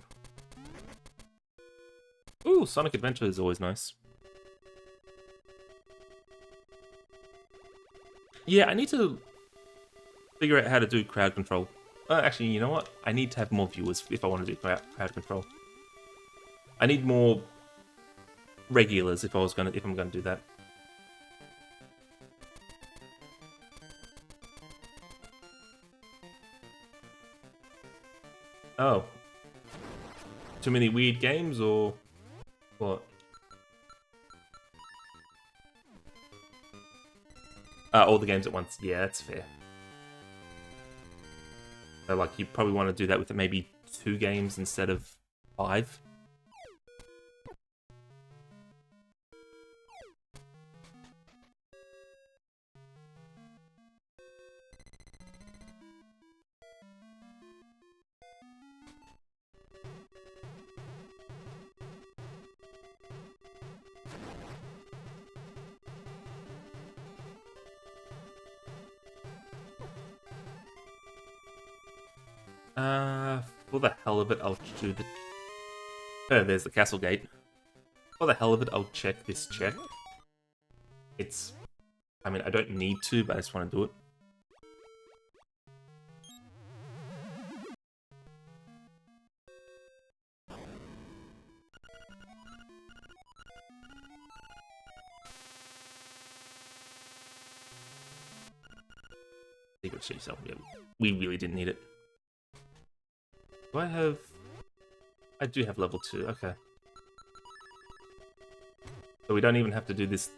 Ooh, Sonic Adventure is always nice. Yeah, I need to figure out how to do crowd control. Actually, you know what? I need to have more viewers if I want to do crowd control. I need more regulars if I'm gonna do that. Oh. Too many weird games, or what? All the games at once. Yeah, that's fair. So, like, you probably want to do that with maybe 2 games instead of 5. For the hell of it, I'll do the... Oh, there's the castle gate. For the hell of it, I'll check this check. It's... I mean, I don't need to, but I just want to do it. Secret to yourself. Yeah, we really didn't need it. Do I have... I do have level 2, okay. So we don't even have to do this,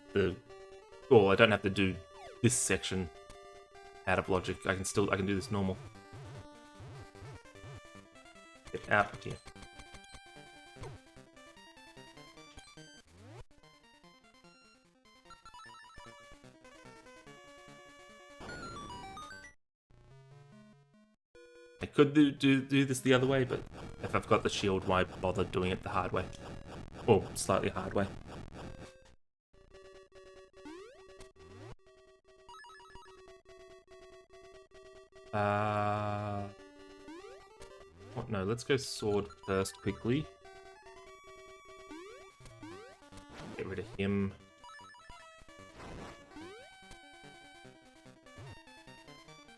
well, I don't have to do this section out of logic. I can do this normal. Get out of here. I could do this the other way, but if I've got the shield, why bother doing it the hard way? Or slightly hard way. What? No, let's go sword first quickly. Get rid of him.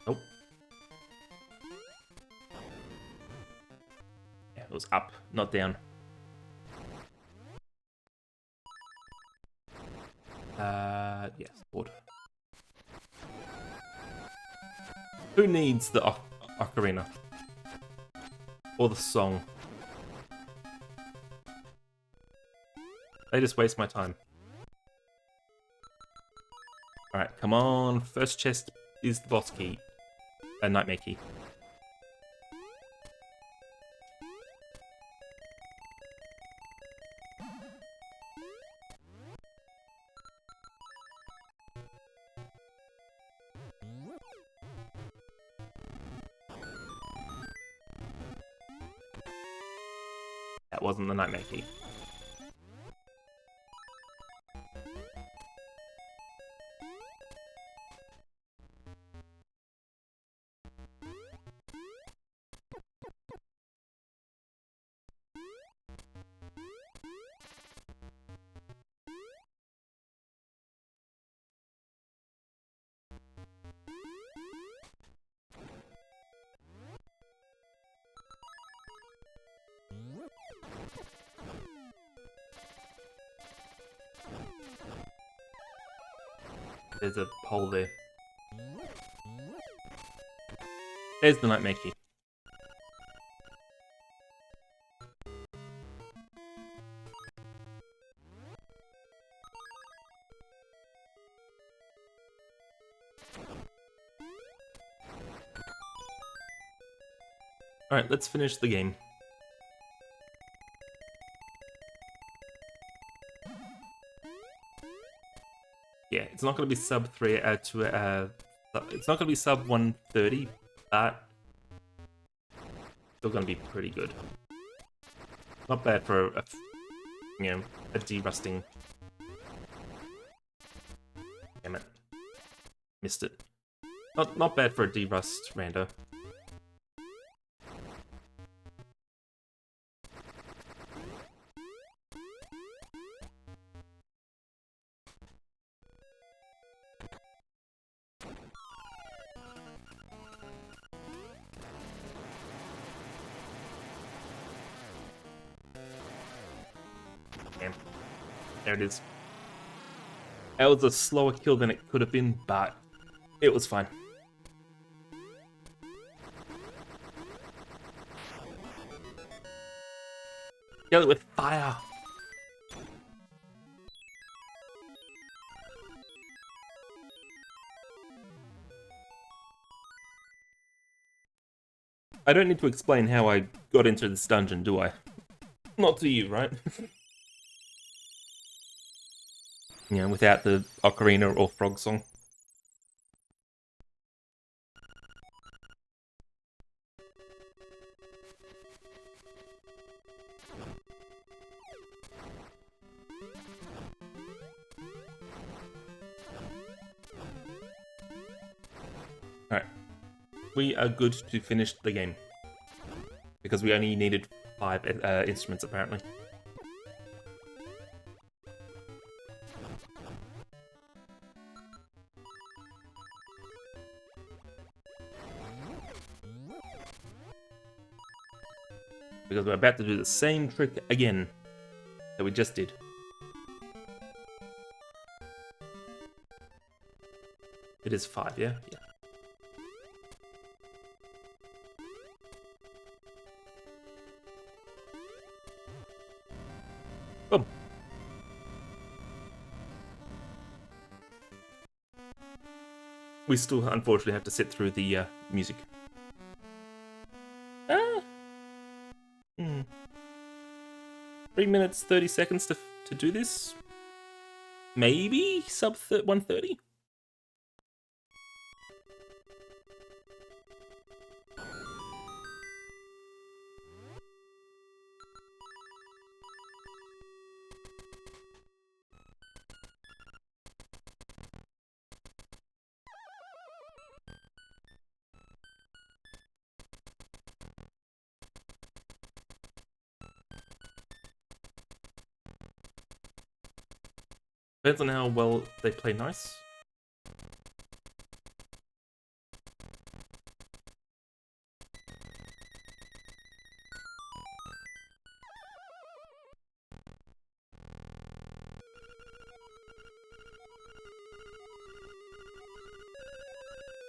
Nope. Yeah, it was up, not down. Yes, sword. Who needs the ocarina? Or the song? They just waste my time. Alright, come on. First chest is the boss key. A nightmare key. That wasn't the nightmare key. There's a hole there. There's the nightmare key. Alright, let's finish the game. Yeah, it's not going to be sub 3 it's not going to be sub 130, but still going to be pretty good. Not bad for a derusting. Damn it. Missed it. Not bad for a derust rando. Damn. There it is. That was a slower kill than it could have been, but it was fine. Kill it with fire. I don't need to explain how I got into this dungeon, do I? Not to you, right? Without the ocarina or frog song. Alright. We are good to finish the game. Because we only needed 5 instruments, apparently. Because we're about to do the same trick again that we just did. It is 5, yeah? Yeah. Boom. we still unfortunately have to sit through the music. Ah. 3 minutes 30 seconds to do this. Maybe sub 130. Depends on how well they play nice.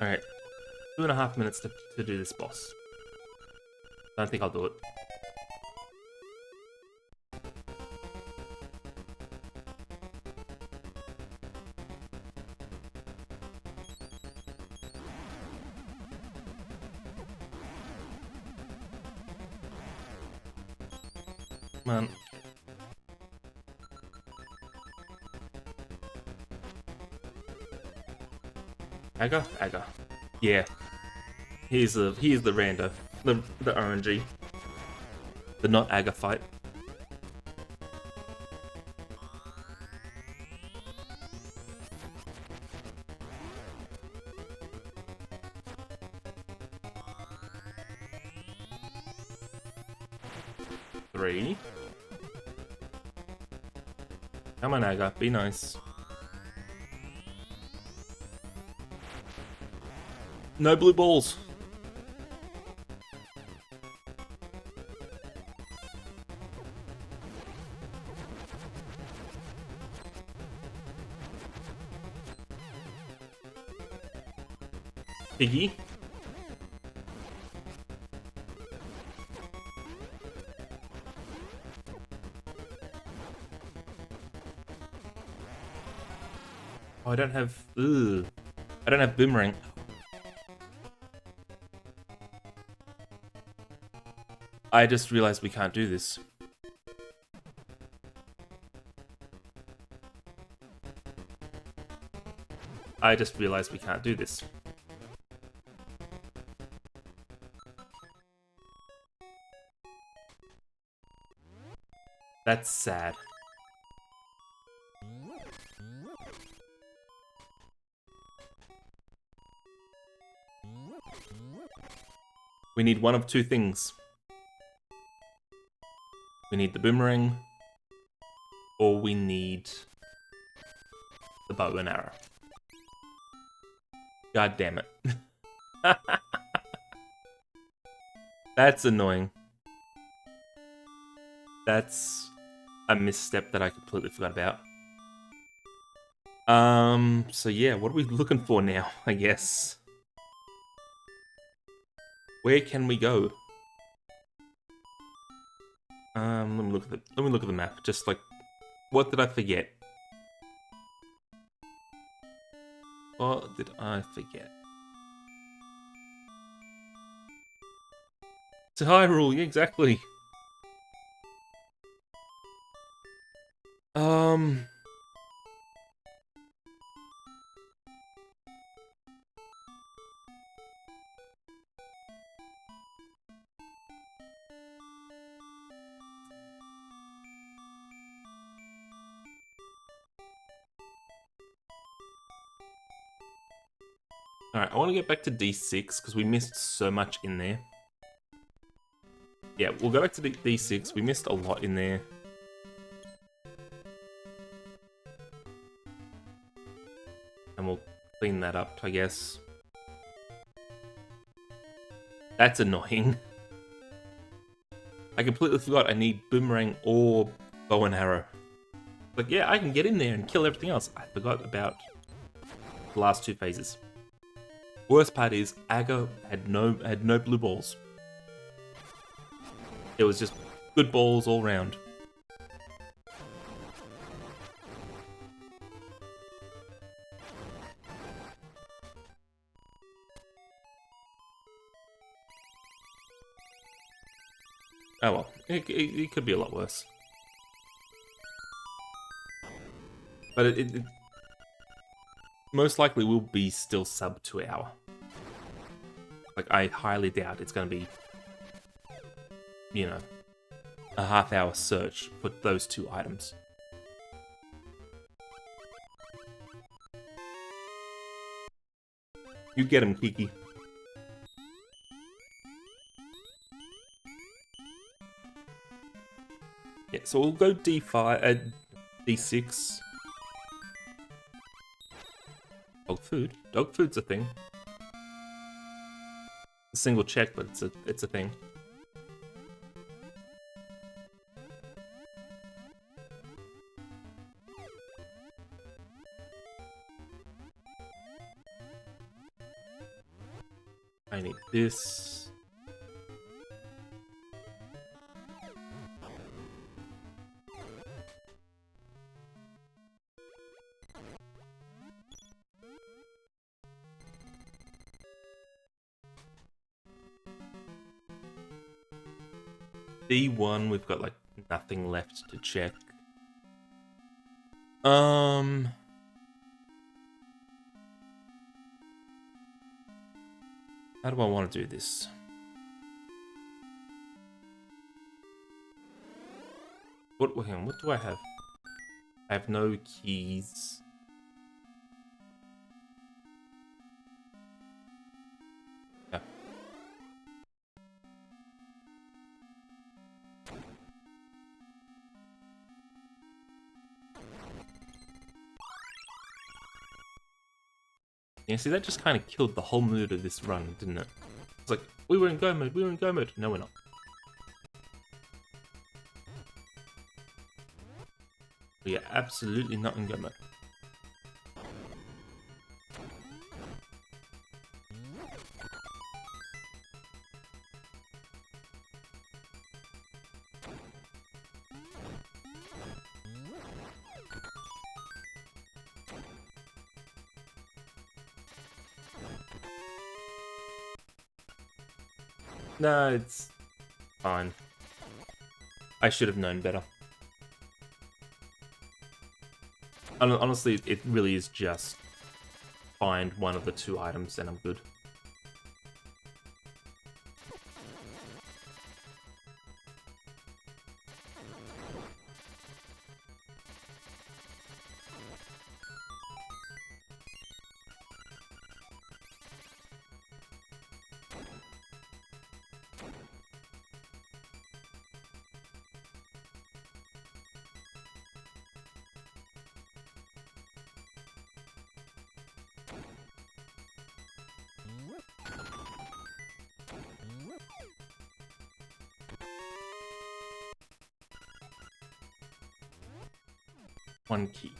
Alright, 2.5 minutes to do this boss. I don't think I'll do it. Come on. Aga. Yeah. Here's the rando. The RNG. The not Aga fight. Three. Come on, Aga, be nice. No blue balls. Piggy. Oh, I don't have... Ugh. I don't have boomerang. I just realized we can't do this. I just realized we can't do this. That's sad. We need one of two things. We need the boomerang, or we need the bow and arrow. God damn it. That's annoying. That's a misstep that I completely forgot about. So yeah, what are we looking for now, I guess? Where can we go? Let me look at the map. Just like, what did I forget? What did I forget? To Hyrule, yeah, exactly. Alright, I want to get back to D6 because we missed so much in there. Yeah, we'll go back to D6. We missed a lot in there. And we'll clean that up, I guess. That's annoying. I completely forgot I need boomerang or bow and arrow. Like, yeah, I can get in there and kill everything else. I forgot about the last two phases. Worst part is, Aga had no blue balls. It was just good balls all round. Oh well, it could be a lot worse. But it most likely will be still sub 2 hour. Like, I highly doubt it's going to be, you know, a half-hour search for those 2 items. You get him, Kiki. Yeah, so we'll go D5, D6. Dog food? Dog food's a thing. A single check, but it's a thing. I need this. D1, we've got like nothing left to check. How do I want to do this? Hang on, what do I have? I have no keys. Yeah. Yeah, see, that just kind of killed the whole mood of this run, didn't it? It's like, we were in go mode, we were in go mode. No, we're not. We are absolutely not in go mode. No, it's fine. I should have known better. Honestly, it really is just find one of the 2 items and I'm good. One key.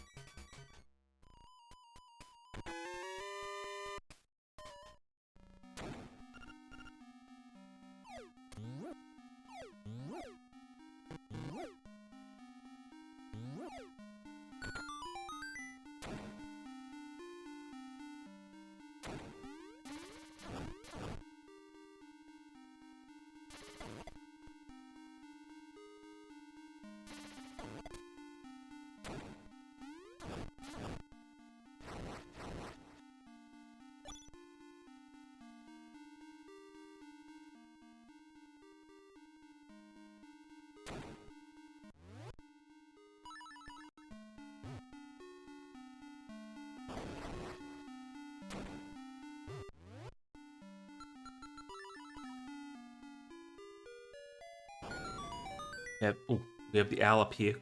Oh, we have the owl up here.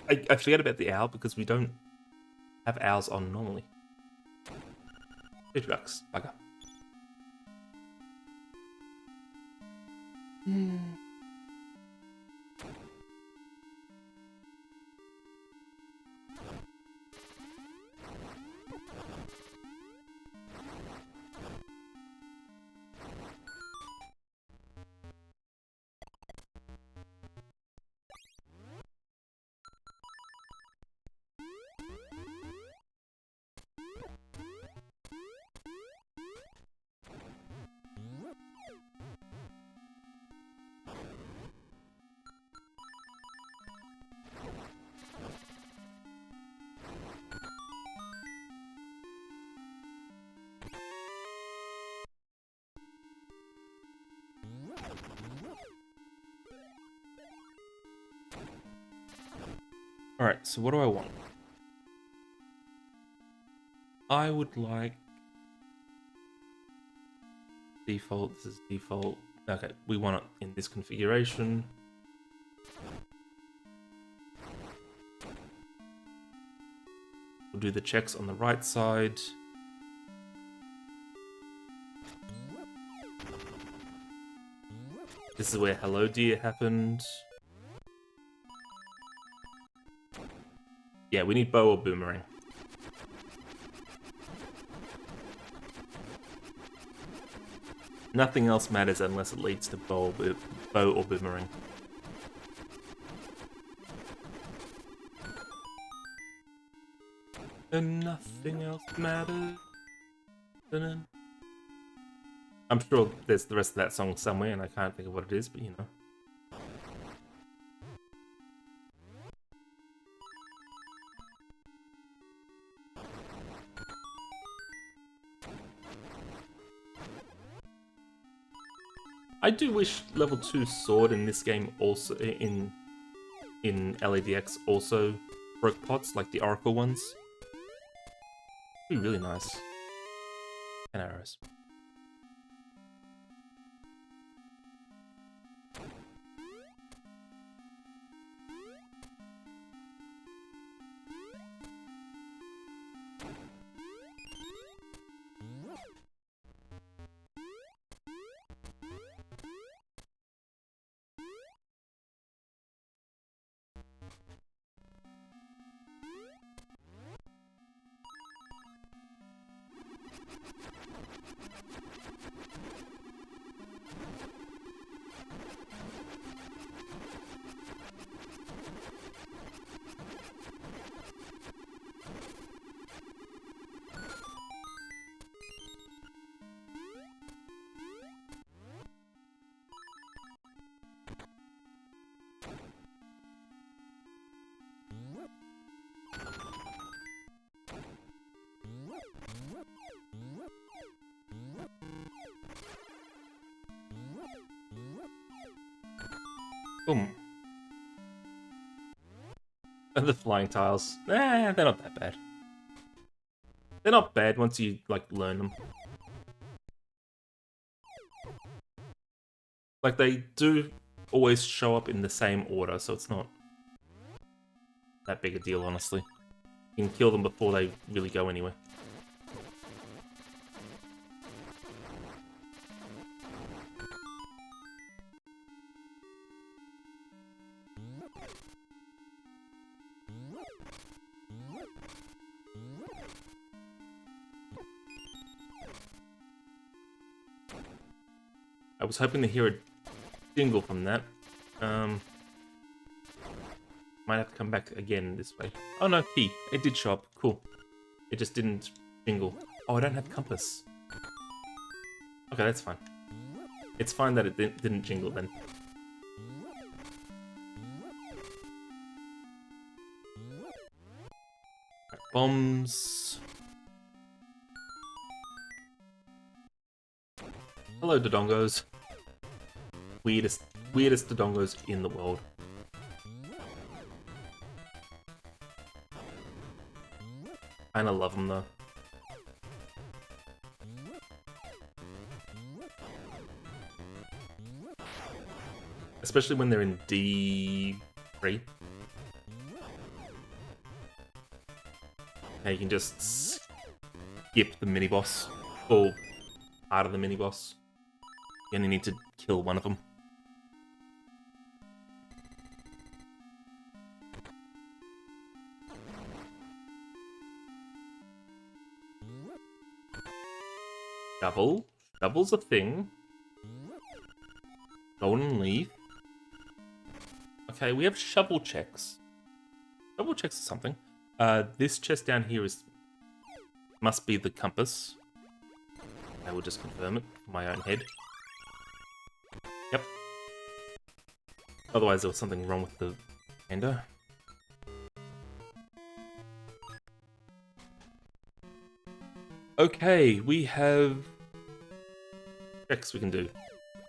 I forget about the owl because we don't have owls on normally. $50, bugger. Alright, so what do I want? I would like... Default, this is default. Okay, we want it in this configuration. We'll do the checks on the right side. This is where Hello Dear happened. Yeah, we need bow or boomerang. Nothing else matters unless it leads to bow or boomerang. And nothing else matters. Dun-dun. I'm sure there's the rest of that song somewhere and I can't think of what it is, but you know. I do wish level 2 sword in this game also in LADX also broke pots like the Oracle ones. Be really nice. 10 arrows. Boom. And the flying tiles. They're not that bad. They're not bad once you, like, learn them. Like, they do always show up in the same order, so it's not that big a deal, honestly. You can kill them before they really go anywhere. I was hoping to hear a jingle from that. Might have to come back again this way. Oh no, key. It did show up. Cool. It just didn't jingle. Oh, I don't have compass. Okay, that's fine. It's fine that it didn't jingle then. Right, bombs. Hello, Dodongos. Weirdest Dodongos in the world. Kinda love them though. Especially when they're in D3. Now you can just skip the mini-boss, or part of the mini-boss. You only need to kill one of them. Shovel. Shovel's a thing. Golden leaf. Okay, we have shovel checks. Shovel checks are something. This chest down here must be the compass. I will just confirm it for my own head. Yep. Otherwise there was something wrong with the ender. Okay, we have checks we can do.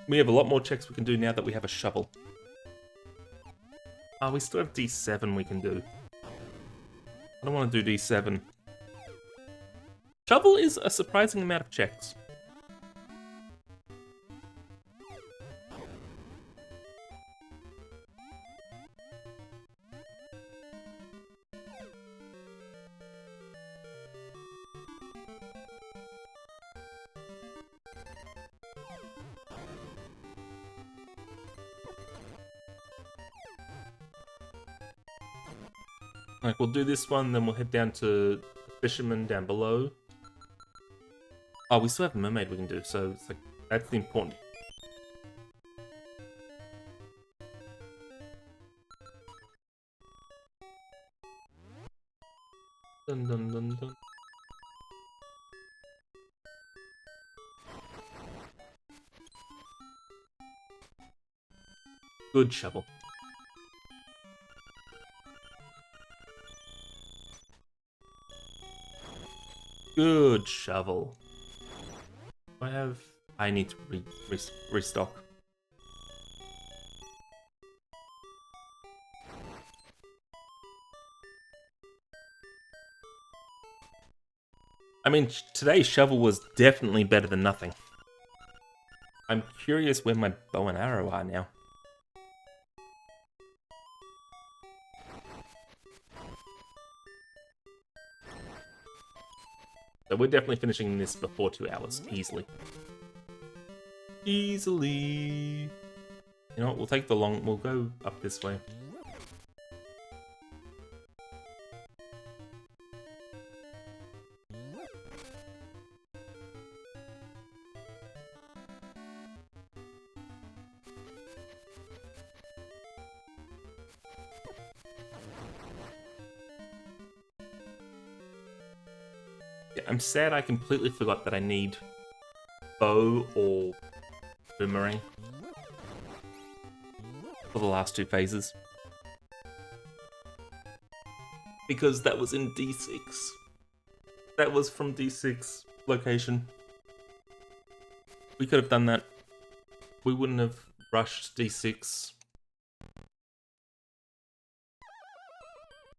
We have a lot more checks we can do now that we have a shovel. We still have D7 we can do. I don't want to do D7. Shovel is a surprising amount of checks. Like, we'll do this one, then we'll head down to Fisherman down below. Oh, we still have Mermaid we can do, so it's like, that's the important. Dun dun dun dun. Good shovel. Good shovel. I need to restock. I mean, today's shovel was definitely better than nothing. I'm curious where my bow and arrow are now. So we're definitely finishing this before 2 hours, easily. Easily. You know what, we'll go up this way. Yeah, I'm sad I completely forgot that I need bow or boomerang for the last 2 phases. Because that was in D6. That was from D6 location. We could have done that. We wouldn't have rushed D6.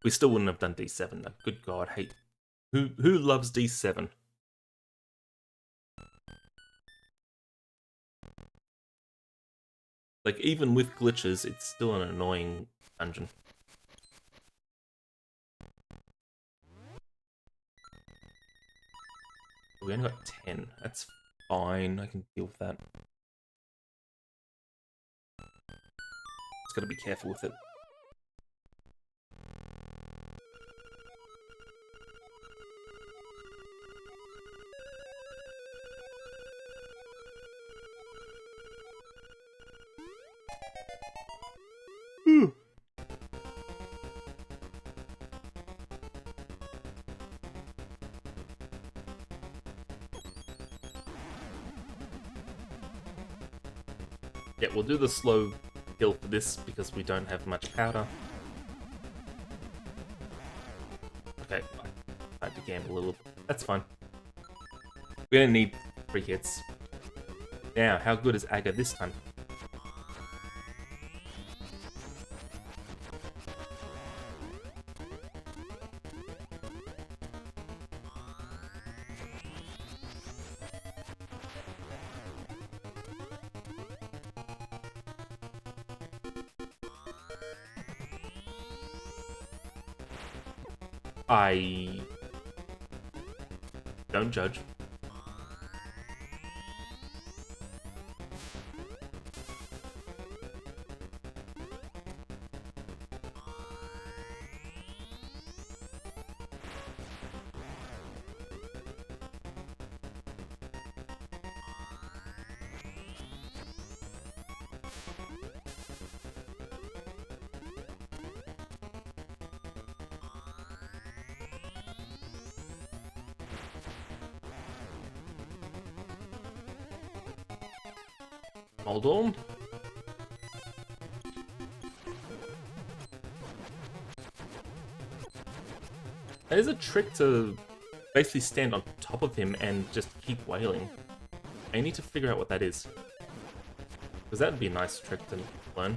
We still wouldn't have done D7 though. Good God, hate. Who loves D7? Like, even with glitches, it's still an annoying dungeon. We only got 10. That's fine. I can deal with that. Just gotta be careful with it. Yeah, we'll do the slow kill for this because we don't have much powder. Okay, I had to gamble a little bit. That's fine. We don't need 3 hits. Now, how good is Aga this time? I don't judge. Hold on. There's a trick to basically stand on top of him and just keep wailing. I need to figure out what that is. Because that would be a nice trick to learn.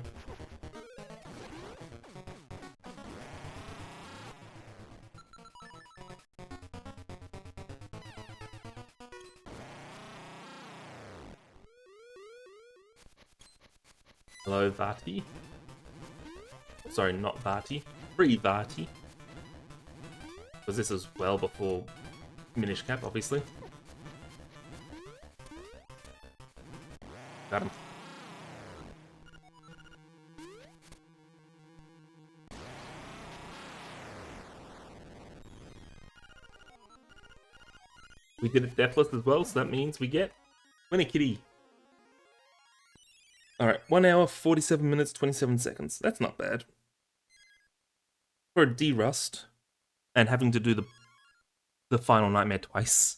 Hello, Vati. Sorry, not Vati. Free Vati. Because this is well before Minish Cap, obviously. Got him. We did it deathless as well, so that means we get Winnie Kitty. Alright, 1 hour, 47 minutes, 27 seconds. That's not bad. For a D-Rust, and having to do the final nightmare twice.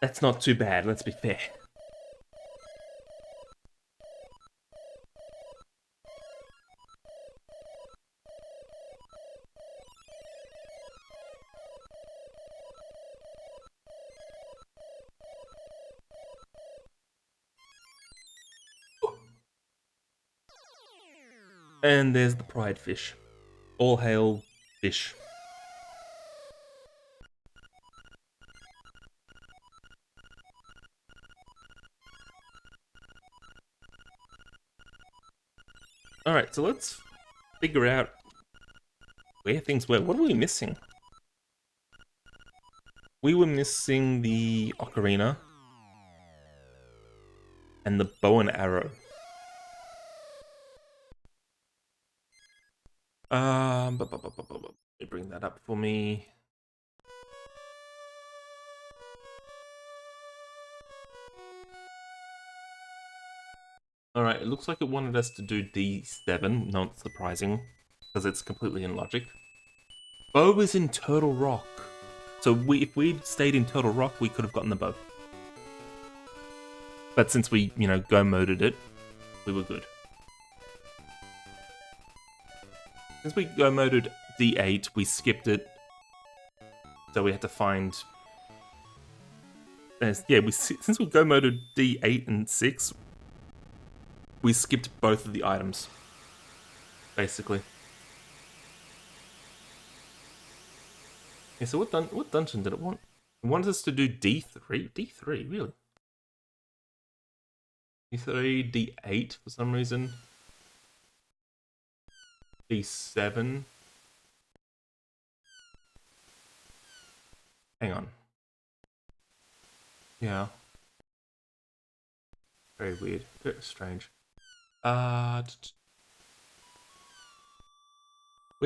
That's not too bad, let's be fair. And there's the pride fish. All hail fish. Alright, so let's figure out where things were. What are we missing? We were missing the ocarina and the bow and arrow. Let me bring that up for me. Alright, it looks like it wanted us to do D7, not surprising, because it's completely in logic. Bow is in Turtle Rock. So if we'd stayed in Turtle Rock, we could have gotten the bow. But since we, go-moded it, we were good. Since we go-moded D8, we skipped it. So we had to find... since we go-moded D8 and 6, we skipped both of the items. Basically. Yeah, so what dungeon did it want? It wanted us to do D3? D3, really? D3, D8 for some reason. D7. Hang on. Yeah. Very weird. Very strange. Where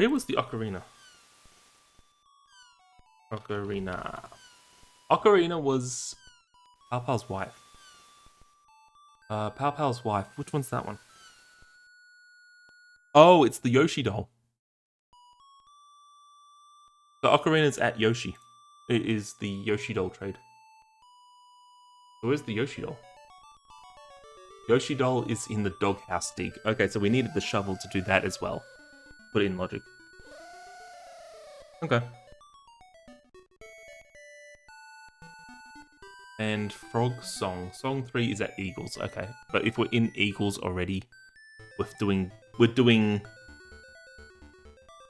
was the ocarina? Ocarina was Pao Pao's wife. Pao Pao's wife. Which one's that one? Oh, it's the Yoshi doll. The ocarina's at Yoshi. It is the Yoshi doll trade. So where's the Yoshi doll? Yoshi doll is in the doghouse dig. Okay, so we needed the shovel to do that as well. Put it in logic. Okay. And Frog Song. Song 3 is at Eagles. Okay. But if we're in Eagles already, we're doing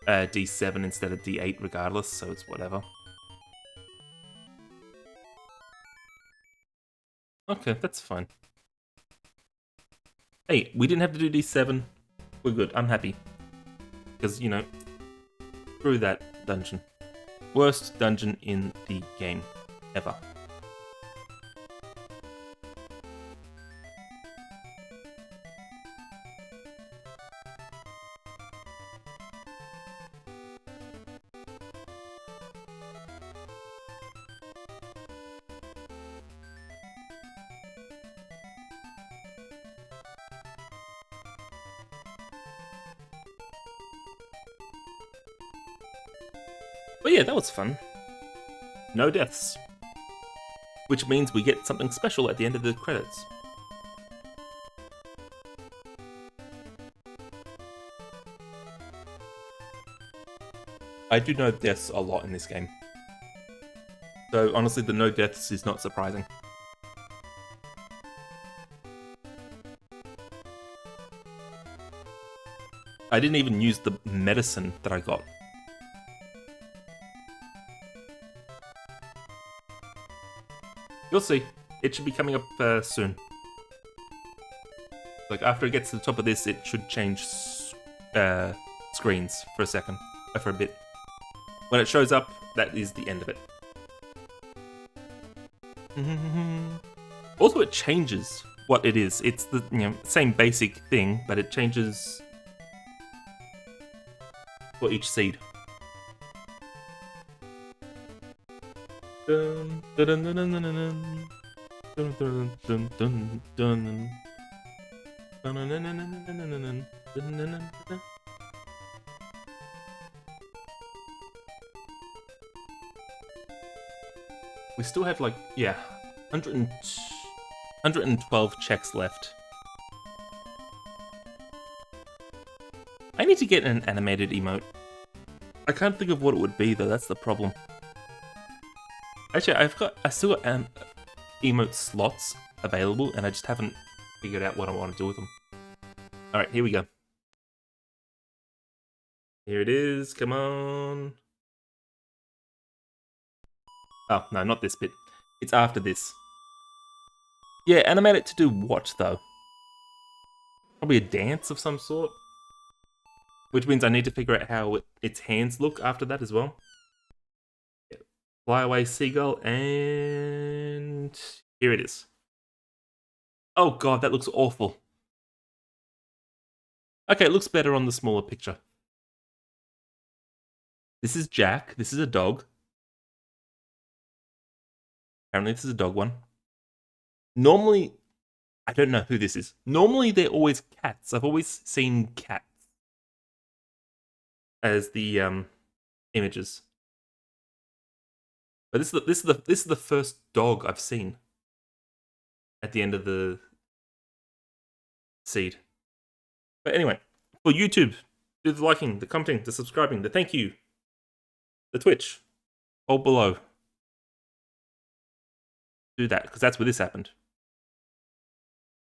D7 instead of D8 regardless, so it's whatever. Okay, that's fine. Hey, we didn't have to do D7. We're good. I'm happy. Because, screw that dungeon. Worst dungeon in the game ever. But yeah, that was fun. No deaths. Which means we get something special at the end of the credits. I do no deaths a lot in this game. So honestly, the no deaths is not surprising. I didn't even use the medicine that I got. You'll see. It should be coming up soon. Like after it gets to the top of this, it should change screens for a second, for a bit. When it shows up, that is the end of it. Also, it changes what it is. It's the same basic thing, but it changes for each seed. Dun, dun, dun, dun, dun, dun, dun. Dun, dun, dun, dun, dun. Dun, dun, dun, dun, dun, dun, dun, dun, dun, dun, dun. We still have like 112 checks left. I need to get an animated emote. I can't think of what it would be though. That's the problem. Actually, I still got emote slots available, and I just haven't figured out what I want to do with them. All right, here we go. Here it is. Come on. Oh no, not this bit. It's after this. Yeah, animate it to do what though? Probably a dance of some sort. Which means I need to figure out how its hands look after that as well. Fly away seagull, and here it is. Oh god, that looks awful. Okay, it looks better on the smaller picture. This is Jack. This is a dog. Apparently this is a dog one. Normally, I don't know who this is. Normally they're always cats. I've always seen cats as the images. But this is the first dog I've seen at the end of the seed. But anyway, for YouTube, do the liking, the commenting, the subscribing, the thank you, the Twitch, all below. Do that, because that's where this happened.